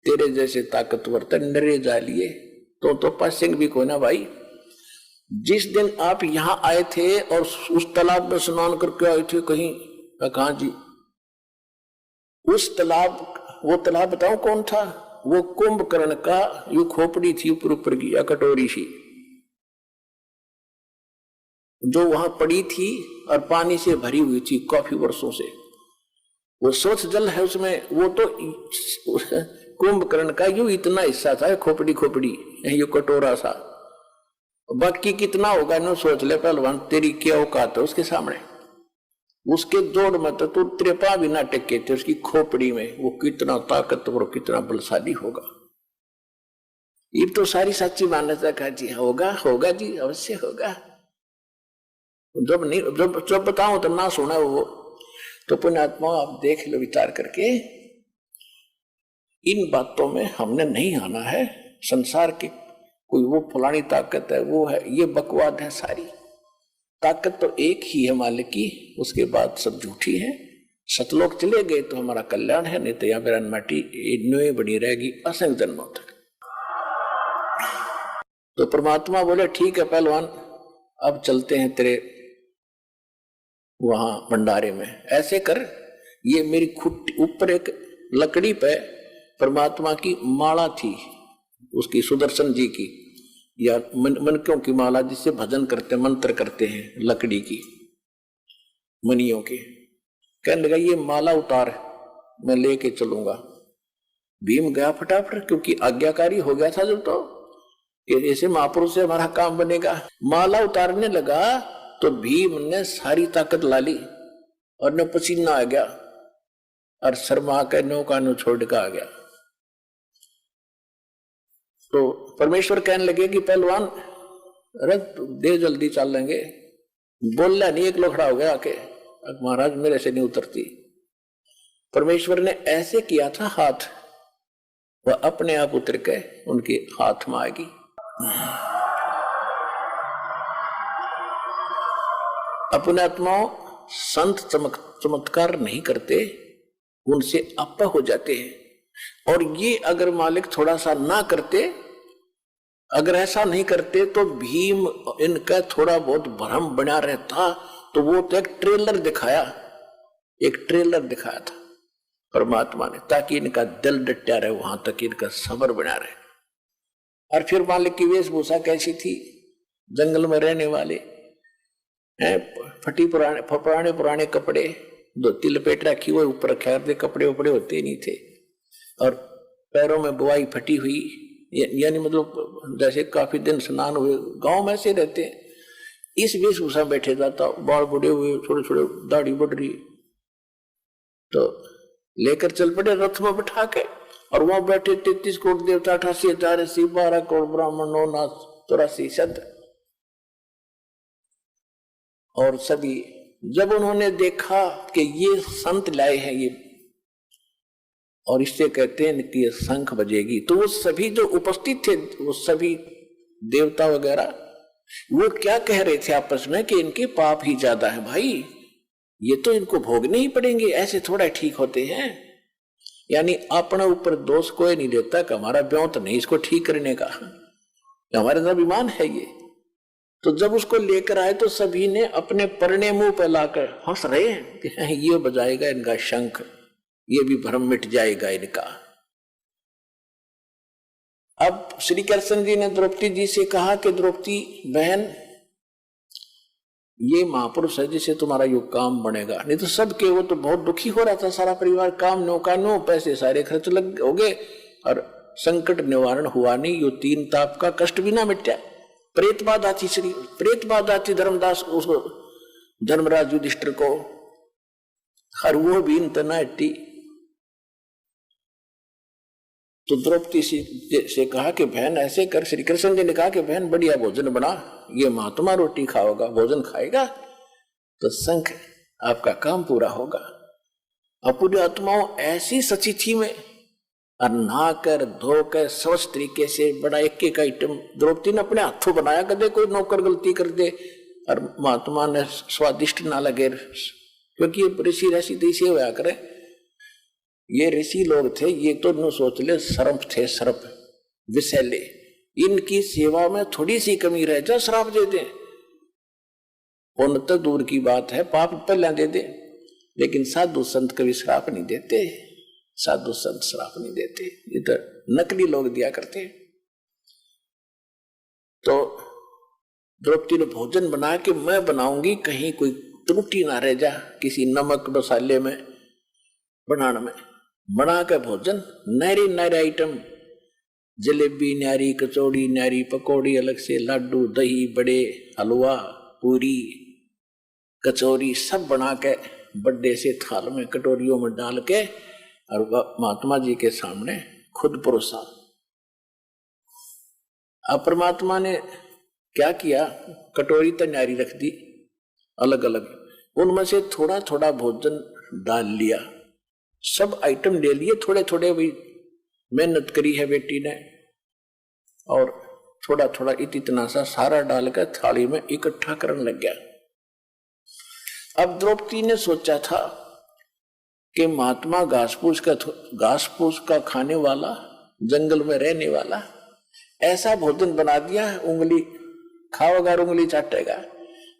तेरे जैसे ताकतवर तंडरे जा लिए तो पासिंग भी कोई ना भाई। जिस दिन आप यहाँ आए थे और उस तालाब में स्नान करके आए थे कहीं, कहा जी उस तालाब, वो तालाब बताओ कौन था, वो कुंभकर्ण का यू खोपड़ी थी ऊपर ऊपर की या कटोरी सी, जो वहां पड़ी थी और पानी से भरी हुई थी काफी वर्षों से। वो स्वच्छ जल है उसमें, वो तो कुंभकर्ण का यूं इतना हिस्सा था, खोपड़ी खोपड़ी ये कटोरा सा, बाकी कितना होगा ना सोच ले पहलवान, तेरी क्या औकात है उसके सामने। उसके जोड़ में तो त्रेपा भी ना टेके थे उसकी खोपड़ी में, वो कितना ताकतवर कितना बलशाली होगा। ये तो सारी सच्ची मान्यता का जी होगा, होगा जी अवश्य होगा। जब नहीं जब बताऊं तो ना सुना वो। तो पुण्यात्मा आप देख लो विचार करके, इन बातों में हमने नहीं आना है। संसार की कोई वो फलानी ताकत है वो है, ये बकवाद है सारी। ताकत तो एक ही है मालिक की, उसके बाद सब झूठी है। सतलोक चले गए तो हमारा कल्याण है, नहीं तो यहाँ पर माटी न्योए बनी रहेगी असंख्य जन्मों तक। तो परमात्मा बोले ठीक है पहलवान, अब चलते हैं तेरे वहां भंडारे में। ऐसे कर, ये मेरी खुट्टी ऊपर एक लकड़ी पे परमात्मा की माला थी, उसकी सुदर्शन जी की या मनकों की माला, जिससे भजन करते मंत्र करते हैं, लकड़ी की मनियों की। कहने लगा ये माला उतार, मैं लेके चलूंगा। भीम गया फटाफट, क्योंकि आज्ञाकारी हो गया था जब, तो ऐसे महापुरुष से हमारा काम बनेगा। माला उतारने लगा तो भीम ने सारी ताकत ला ली और न पसीना आ गया और शर्मा के नौका नु छोड़ के आ गया। तो परमेश्वर कहने लगे कि पहलवान रथ दे, जल्दी चल लेंगे। बोलना नहीं, एक लोग खड़ा हो गया आके, महाराज मेरे से नहीं उतरती। परमेश्वर ने ऐसे किया था हाथ, वह अपने आप उतर के उनके हाथ में आएगी। अपने आत्माओं संत चमत्कार नहीं करते, उनसे आप हो जाते हैं। और ये अगर मालिक थोड़ा सा ना करते, अगर ऐसा नहीं करते तो भीम इनका थोड़ा बहुत भ्रम बना रहता। तो वो तो एक ट्रेलर दिखाया था परमात्मा ने, ताकि इनका दिल डटा रहे, वहां तक इनका सब्र बना रहे। और फिर मालिक की वेशभूषा कैसी थी, जंगल में रहने वाले हैं, फटी पुराने कपड़े, धोती लपेट रखी हुई, ऊपर खैर कपड़े उपड़े होते नहीं थे, और पैरों में बुआई फटी हुई, यानी मतलब जैसे काफी दिन स्नान हुए, गांव में से रहते हैं। इस वेशभूषा बैठे जाता, बाल बुढ़े हुए, छोटे छोटे दाढ़ी बढ़ रही, तो लेकर चल पड़े रथ में बैठा के। और वहां बैठे 33 करोड़ देवता, 88,080, 12 करोड़ ब्राह्मण, 9 नाथ 84 शब्द। और सभी जब उन्होंने देखा कि ये संत लाए हैं ये, और इससे कहते हैं कि ये शंख बजेगी, तो वो सभी जो उपस्थित थे, वो सभी देवता वगैरह, वो क्या कह रहे थे आपस में कि इनके पाप ही ज्यादा है भाई, ये तो इनको भोगने ही पड़ेंगे, ऐसे थोड़ा ठीक होते हैं। यानी अपने ऊपर दोष कोई नहीं देता कि हमारा ब्यों तो नहीं इसको ठीक करने का, हमारे अंदर अभिमान है ये। तो जब उसको लेकर आए तो सभी ने अपने परने मुंह पर लाकर हंस रहे हैं कि ये बजाएगा इनका शंख, ये भी भ्रम मिट जाएगा इनका। अब श्री कृष्ण जी ने द्रौपदी जी से कहा कि द्रौपदी बहन, ये महापुरुष है जिसे तुम्हारा यो काम बनेगा, नहीं तो सबके, वो तो बहुत दुखी हो रहा था सारा परिवार, काम नौका नो, पैसे सारे खर्च लग हो गए और संकट निवारण हुआ नहीं, यो 3 ताप का कष्ट भी ना मिटा। प्रेत बाधा थी, प्रेत बाधा थी धर्मदास उसको, धर्मराज युधिष्ठिर को, और वो भी इतना हट्टी। तो द्रौपदी से कहा कि बहन ऐसे कर, श्री कृष्ण जी ने कहा कि बहन बढ़िया भोजन बना, ये महात्मा रोटी खाओगा, भोजन खाएगा तो शंख आपका काम पूरा होगा। अपनी आत्माओं ऐसी सचिथी में और नहाकर धोकर स्वच्छ तरीके से बड़ा एक आइटम द्रौपदी ने अपने हाथों बनाया, कदे कोई नौकर गलती कर दे और महात्मा ने स्वादिष्ट ना लगे, क्योंकि ये ऋषि ऋषि देशी होया करे, ये ऋषि लोग थे, ये तो न सोच ले सर्प थे, सर्प विषैले, इनकी सेवा में थोड़ी सी कमी रह जा श्राप दे दे, पुण्य तो दूर की बात है, पाप पहले दे दे, लेकिन साधु संत कभी श्राप नहीं देते, साधु संत श्राप नहीं देते, ये तो नकली लोग दिया करते। तो द्रौपदी ने भोजन बना के मैं बनाऊंगी, कहीं कोई त्रुटि ना रह जा किसी नमक मसाले में बनाने में, बना के भोजन नारी नारी आइटम, जलेबी न्यारी, कचौड़ी न्यारी, पकौड़ी अलग से, लाडू, दही बड़े, हलवा, पूरी, कचौरी सब बना के बड़े से थाल में कटोरियों में डाल के और महात्मा जी के सामने खुद परोसा। अब परमात्मा ने क्या किया, कटोरी तो न्यारी रख दी अलग अलग, उनमें से थोड़ा थोड़ा भोजन डाल लिया, सब आइटम ले लिए थोड़े थोड़े, भी मेहनत करी है बेटी ने, और थोड़ा थोड़ा इतना सा सारा डालकर थाली में इकट्ठा करने लग गया। अब द्रौपदी ने सोचा था कि महात्मा घास फूस का खाने वाला, जंगल में रहने वाला, ऐसा भोजन बना दिया है, उंगली खाओगा और उंगली चाटेगा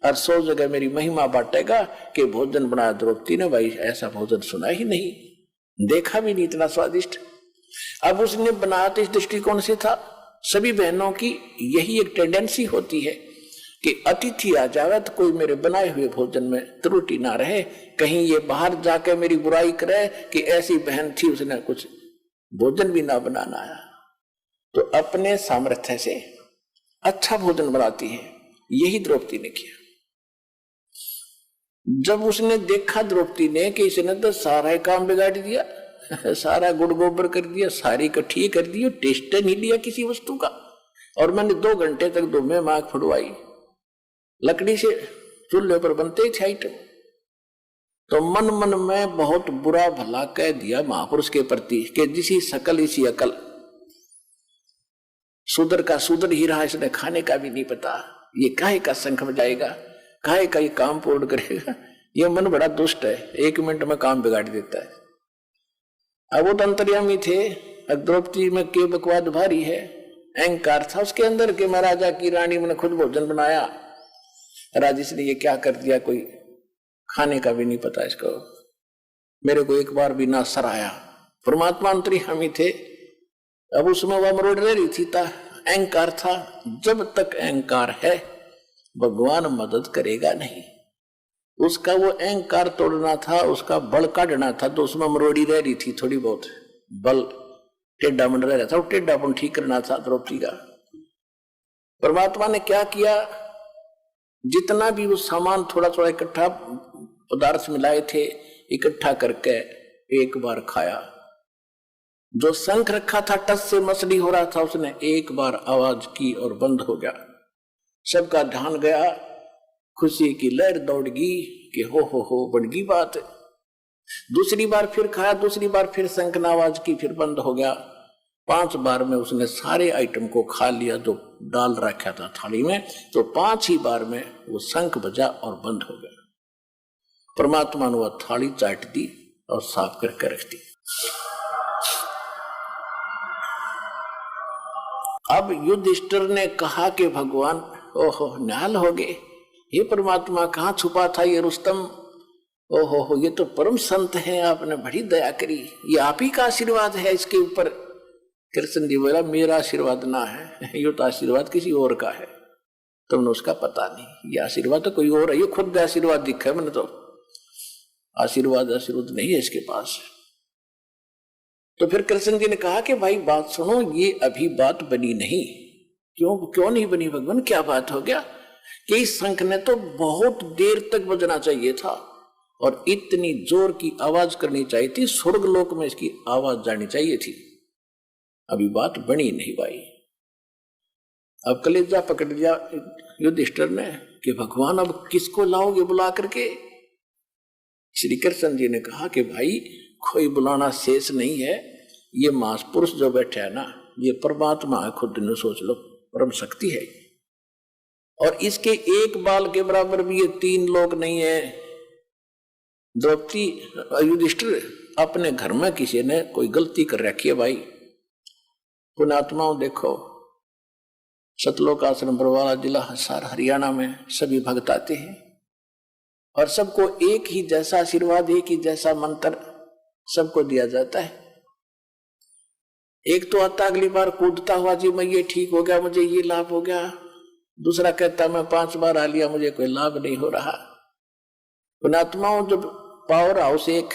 और 100 जगह मेरी महिमा बांटेगा कि भोजन बनाया द्रौपदी ने। भाई ऐसा भोजन सुना ही नहीं, देखा भी नहीं इतना स्वादिष्ट। अब उसने बनाया तो इस दृष्टिकोण से था। सभी बहनों की यही एक टेंडेंसी होती है कि अतिथि आ जावे तो कोई मेरे बनाए हुए भोजन में त्रुटि ना रहे, कहीं ये बाहर जाके मेरी बुराई करे कि ऐसी बहन थी उसने कुछ भोजन भी ना बनाना आया। तो अपने सामर्थ्य से अच्छा भोजन बनाती है, यही द्रौपदी ने किया। जब उसने देखा द्रौपदी ने कि इसने तो सारा काम बिगाड़ दिया, सारा गुड़ गोबर कर दिया, सारी इकट्ठी कर दी, टेस्ट नहीं लिया किसी वस्तु का, और मैंने 2 घंटे तक दो में आंख फुड़वाई, लकड़ी से चूल्हे पर बनते थे आइटम, तो मन मन में बहुत बुरा भला कह दिया महापुरुष के प्रति कि जिसी सकल इसी अकल, शूद्र का शूद्र ही रहा, इसने खाने का भी नहीं पता, ये काहे का शंख बजाएगा, काहे का ये काम पूर्ण करेगा, ये मन बड़ा दुष्ट है, 1 मिनट में काम बिगाड़ देता है। अब वो तो अंतर्यामी थे, द्रौपदी में के बकवाद भारी है, अहंकार था उसके अंदर के मैं राजा की रानी, मैंने खुद भोजन बनाया, राजेश ने ये क्या कर दिया, कोई खाने का भी नहीं पता इसको, मेरे को एक बार भी ना सराया। परमात्मा अंतर्यामी थे, अब उसमें वह मरोड़ रही थी, अहंकार था। जब तक अहंकार है भगवान मदद करेगा नहीं, उसका वो अहंकार तोड़ना था, उसका बल काटना था, तो उसमें मरोड़ी रह रही थी, थोड़ी बहुत बल टेढ़ा मंड रह रहा था, वो टेढ़ापन ठीक करना था द्रौपदी का। परमात्मा ने क्या किया, जितना भी वो सामान थोड़ा थोड़ा इकट्ठा पदार्थ मिलाए थे, इकट्ठा करके एक बार खाया। जो शंख रखा था टस से मछली हो रहा था, उसने एक बार आवाज की और बंद हो गया, सबका ध्यान गया, खुशी की लहर दौड़ गई कि हो बढ़ गई बात। दूसरी बार फिर खाया, दूसरी बार फिर शंख ने आवाज की, फिर बंद हो गया। 5 बार में उसने सारे आइटम को खा लिया जो डाल रखा था थाली में, तो 5 ही बार में वो शंख बजा और बंद हो गया। परमात्मा ने वह थाली चाट दी और साफ करके रख दी। अब युधिष्ठिर ने कहा कि भगवान ओहो निहाल हो गए, ये परमात्मा कहाँ छुपा था ये रुस्तम, ओहो ये तो परम संत है, आपने बड़ी दया करी, ये आप ही का आशीर्वाद है इसके ऊपर। कृष्ण जी बोला मेरा आशीर्वाद ना है, ये तो आशीर्वाद किसी और का है, तुमने उसका पता नहीं, ये आशीर्वाद तो कोई और है, ये खुद आशीर्वाद दिखा है मैंने, तो आशीर्वाद नहीं है इसके पास। तो फिर कृष्ण जी ने कहा कि भाई बात सुनो, ये अभी बात बनी नहीं। क्यों नहीं बनी भगवान, क्या बात हो गया? कि इस शंख ने तो बहुत देर तक बजना चाहिए था और इतनी जोर की आवाज करनी चाहिए थी, स्वर्ग लोक में इसकी आवाज जानी चाहिए थी, अभी बात बनी नहीं भाई। अब कलेजा पकड़ लिया युधिष्ठिर ने कि भगवान अब किसको लाओगे बुला करके? श्री कृष्ण जी ने कहा कि भाई कोई बुलाना शेष नहीं है, ये मास पुरुष जो बैठे है ना, ये परमात्मा है, खुद ने सोच लो, परम शक्ति है, और इसके एक बाल के बराबर भी ये 3 लोग नहीं है। द्रौपदी युधिष्ठिर अपने घर में किसी ने कोई गलती कर रखी है भाई, पुण्यात्माओं देखो, सतलोक आश्रम बरवाला जिला हिसार हरियाणा में सभी भक्त आते हैं और सबको एक ही जैसा आशीर्वाद, एक ही जैसा मंत्र सबको दिया जाता है। एक तो आता अगली बार कूदता हुआ, जी मैं ये ठीक हो गया, मुझे ये लाभ हो गया, दूसरा कहता मैं 5 बार आ लिया, मुझे कोई लाभ नहीं हो रहा। पुण्यात्माओं जब पावर हाउस एक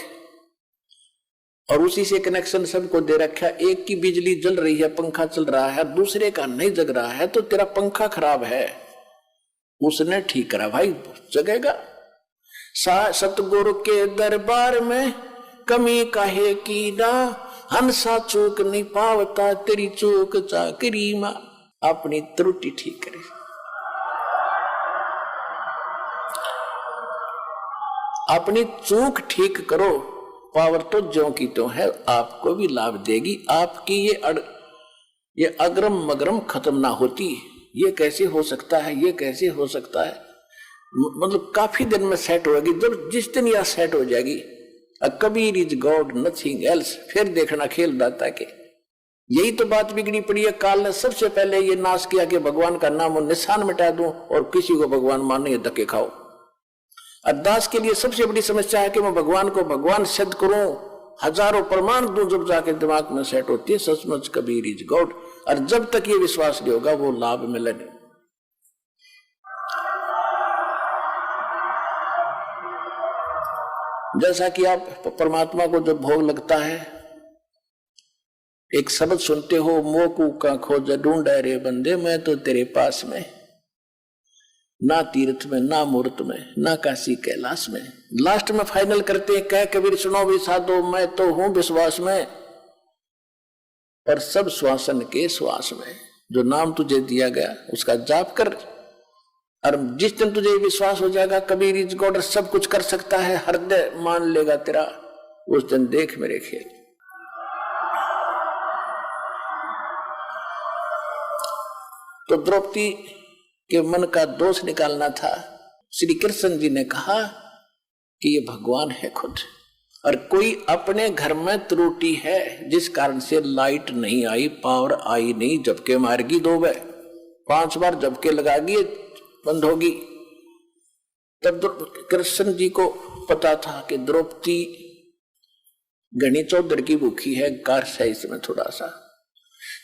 और उसी से कनेक्शन सबको दे रखा, एक की बिजली जल रही है, पंखा चल रहा है, दूसरे का नहीं जग रहा है, तो तेरा पंखा खराब है, उसने ठीक करा भाई जगेगा। सतगुरु के दरबार में कमी काहे की ना, हंसा चूक नहीं पावता, तेरी चूक चाकरी मां, अपनी त्रुटि ठीक करे। अपनी चूक ठीक करो, पावर तो ज्यों की तो है, आपको भी लाभ देगी। आपकी ये अग्रम मगरम खत्म ना होती, ये कैसे हो सकता है, ये कैसे हो सकता है, मतलब काफी दिन में सेट होगी। जब जिस दिन यह सेट हो जाएगी uh Kabir is God nothing else. फिर देखना खेल दाता के। यही तो बात बिगड़ी पड़ी है। काल ने सबसे पहले ये नाश किया कि भगवान का नाम और निशान मिटा दूं और किसी को भगवान माने धक्के खाओ। अरदास के लिए सबसे बड़ी समस्या है कि मैं भगवान को भगवान सिद्ध करूं, हजारों प्रमाण दूं, जब जाके दिमाग में सेट होती है सचमुच कबीर इज गॉड। और जब तक ये विश्वास नहीं होगा वो लाभ मिले नहीं। जैसा कि आप परमात्मा को जब भोग लगता है, एक शब्द सुनते हो, मोकू का खोज ढूंढे रे बंदे, मैं तो तेरे पास में, ना तीर्थ में, ना मूर्त में, ना काशी कैलाश में। लास्ट में फाइनल करते हैं, कह कबीर सुनो भी साधो, मैं तो हूं विश्वास में, और सब श्वासन के श्वास में। जो नाम तुझे दिया गया उसका जाप कर, और जिस दिन तुझे विश्वास हो जाएगा कबीर इज गॉड, सब कुछ कर सकता है, हृदय मान लेगा तेरा, उस दिन देख मेरे खेल। तो द्रौपदी के मन का दोष निकालना था। श्री कृष्ण जी ने कहा कि ये भगवान है खुद, और कोई अपने घर में त्रुटि है जिस कारण से लाइट नहीं आई, पावर आई नहीं, झपके मारेगी 2 बार 5 बार झपके लगागी, बंद होगी। तब कृष्ण जी को पता था कि द्रौपदी घनी चौधर की भूखी है, कार है इसमें थोड़ा सा।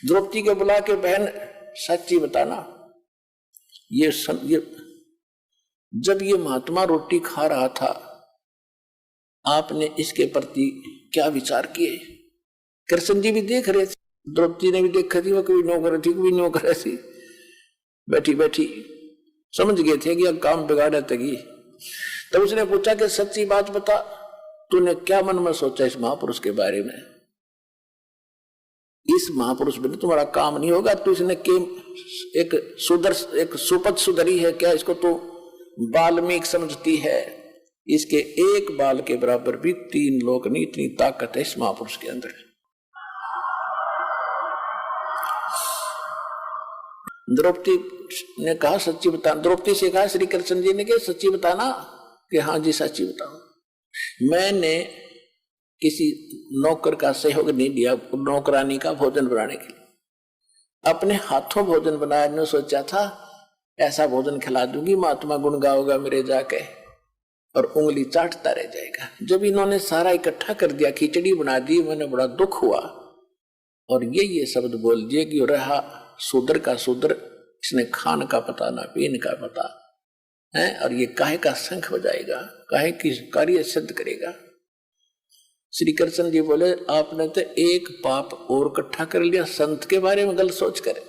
द्रौपदी के बुला के, बहन सच्ची बताना, ये जब ये महात्मा रोटी खा रहा था आपने इसके प्रति क्या विचार किए? कृष्ण जी भी देख रहे थे, द्रौपदी ने भी देखा थी, वो कभी नो कर रही थी, कभी नो कर रही थी, बैठी बैठी समझ गए थे कि अब काम बिगाड़ा तगी। तब उसने पूछा कि सच्ची बात बता, तूने क्या मन में सोचा इस महापुरुष के बारे में? इस महापुरुष बिना तुम्हारा काम नहीं होगा। तो इसने एक सुपथ सुधरी है क्या? इसको तो बाल्मीक समझती है, इसके एक बाल के बराबर भी 3 लोक नहीं, इतनी ताकत है इस महापुरुष के अंदर। द्रौपदी ने कहा सच्ची बता, द्रौपदी से कहा श्री कृष्ण जी ने कि सच्ची बताना, कि हाँ जी सच्ची बताओ। मैंने किसी नौकर का सहयोग नहीं लिया नौकरानी का भोजन बनाने के लिए, अपने हाथों भोजन बनाया। ने सोचा था ऐसा भोजन खिला दूंगी महात्मा गुण गाओगा मेरे जाके और उंगली चाटता रह जाएगा। जब इन्होंने सारा इकट्ठा कर दिया, खिचड़ी बना दी, मैंने बड़ा दुख हुआ और ये शब्द बोल दिए कि रहा शूद्र का शूद्र, इसने खान का पता ना पीन का पता है, और ये काहे का शंख बजाएगा, काहे की कार्य सिद्ध करेगा। श्री कृष्ण जी बोले आपने तो एक पाप और इकट्ठा कर लिया संत के बारे में गलत सोच कर।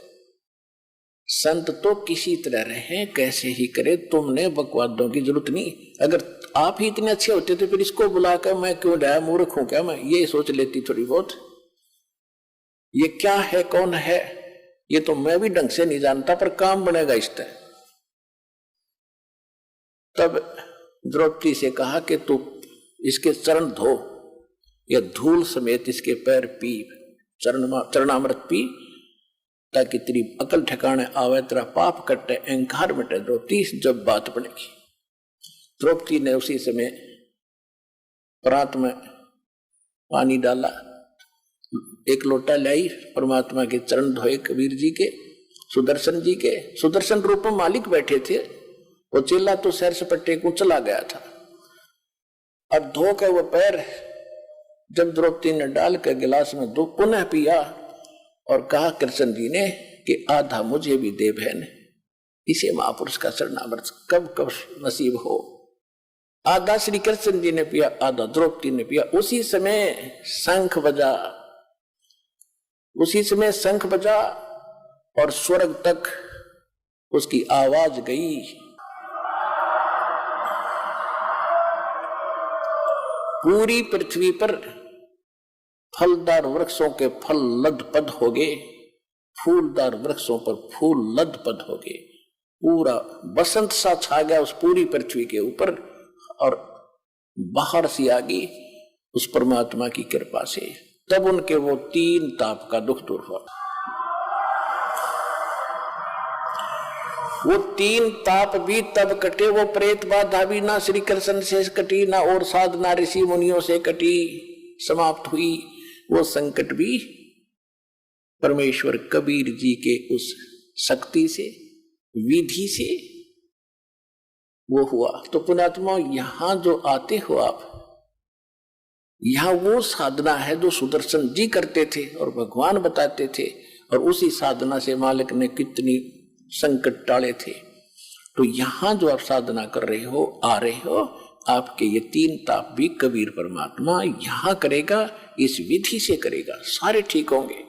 संत तो किसी तरह रहे, कैसे ही करे, तुमने बकवादों की जरूरत नहीं। अगर आप ही इतने अच्छे होते तो फिर इसको बुलाकर मैं क्यों डाया, मूर्ख हूं क्या मैं, ये सोच लेती थोड़ी बहुत। ये क्या है, कौन है, ये तो मैं भी ढंग से नहीं जानता, पर काम बनेगा इस तरह। तब द्रौपदी से कहा कि तू इसके चरण धो, या धूल समेत इसके पैर पी, चरणामृत पी, ताकि तेरी अकल ठिकाने आवे, तेरा पाप कटे, अहंकार मिटे। द्रौपदी जब बात बनेगी। द्रौपदी ने उसी समय परात में पानी डाला, 1 लोटा लाई, परमात्मा के चरण धोए कबीर जी के, सुदर्शन जी के। सुदर्शन रूप में मालिक बैठे थे, वो चेला तो सैर सपट्टे को चला गया था। अब धो के वो पैर जब द्रौपदी ने डाल के गिलास में दो पुनः पिया और कहा कृष्ण जी ने कि आधा मुझे भी दे बहन, इसे महापुरुष का चरणामृत कब कब नसीब हो। आधा श्री कृष्ण जी ने पिया, आधा द्रौपदी ने पिया। उसी समय शंख बजा, उसी समय शंख बजा और स्वर्ग तक उसकी आवाज गई। पूरी पृथ्वी पर फलदार वृक्षों के फल लदपद हो गए, फूलदार वृक्षों पर फूल लदपद हो गए। पूरा बसंत सा छा गया उस पूरी पृथ्वी के ऊपर, और बाहर सी आ गई उस परमात्मा की कृपा से। तब उनके वो 3 ताप का दुख दूर हुआ। वो 3 ताप भी तब कटे, वो प्रेत बाधा भी ना श्री कृष्ण से कटी, ना और साधना ऋषि मुनियों से कटी, समाप्त हुई। वो संकट भी परमेश्वर कबीर जी के उस शक्ति से, विधि से वो हुआ। तो पुण्यात्मा, यहां जो आते हो आप, यहां वो साधना है जो सुदर्शन जी करते थे और भगवान बताते थे, और उसी साधना से मालिक ने कितनी संकट टाले थे। तो यहां जो आप साधना कर रहे हो, आ रहे हो, आपके ये 3 ताप भी कबीर परमात्मा यहां करेगा, इस विधि से करेगा, सारे ठीक होंगे।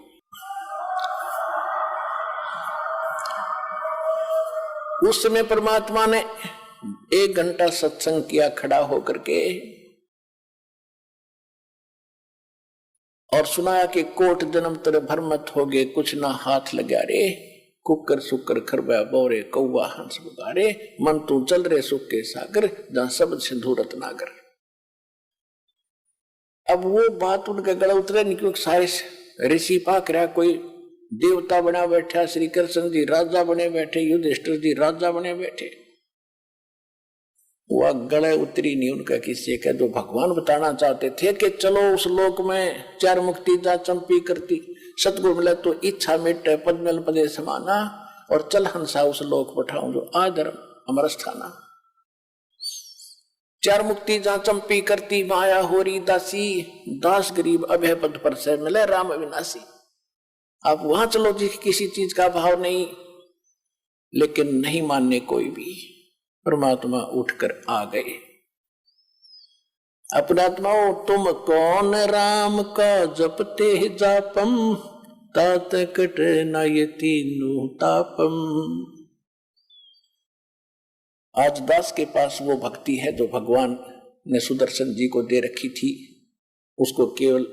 उस समय परमात्मा ने 1 घंटा सत्संग किया खड़ा होकर के, और सुनाया कि कोट जन्म तेरे भरमत हो गए, कुछ ना हाथ लगा रे, कुकर सुकर खरबा बोरे, कौवा हंस बुगारे, मन तू चल रे सुख के सागर, जहां शब्द सिंधु रत्नागर। अब वो बात उनके गला उतरे नहीं, क्योंकि सारे ऋषि पाक रहा, कोई देवता बना बैठा, श्री कृष्ण जी राजा बने बैठे, युधिष्ठिर जी राजा बने बैठे, वह गले उतरी नहीं उनका किसी का। जो भगवान बताना चाहते थे कि चलो उस लोक में 4 मुक्ति जा चंपी करती, सतगुरु मिला तो इच्छा मिटे, पद्मल पदे समाना, और चल हंसा उस लोक पठाऊं जो आधर्म अमर स्थाना। 4 मुक्ति जा चंपी करती, माया होरी दासी, दास गरीब अभय पद पर से मिले राम अविनाशी। आप वहां चलो जी, किसी चीज का भाव नहीं, लेकिन नहीं मानने कोई भी। परमात्मा उठकर आ गए। अपनात्माओं, तुम कौन राम का जपते जापम, तात कट न ये तीनों तापम। आज दास के पास वो भक्ति है जो भगवान ने सुदर्शन जी को दे रखी थी। उसको केवल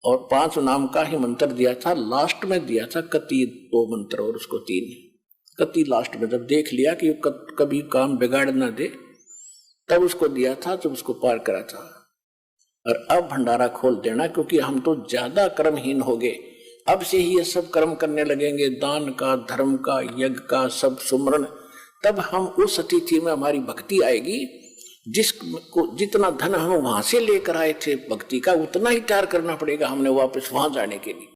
और 5 नाम का ही मंत्र दिया था, लास्ट में दिया था कति 2 मंत्र और उसको 3। कति लास्ट में जब देख लिया कि कभी काम बिगाड़ ना दे, तब उसको दिया था, जब उसको पार करा था। और अब भंडारा खोल देना, क्योंकि हम तो ज्यादा कर्महीन हो गए। अब से ही ये सब कर्म करने लगेंगे, दान का, धर्म का, यज्ञ का, सब सुमरन, तब हम उस स्थिति में हमारी भक्ति आएगी जिसको जितना धन हम वहां से लेकर आए थे भक्ति का, उतना ही तैयार करना पड़ेगा हमने वापस वहां जाने के लिए।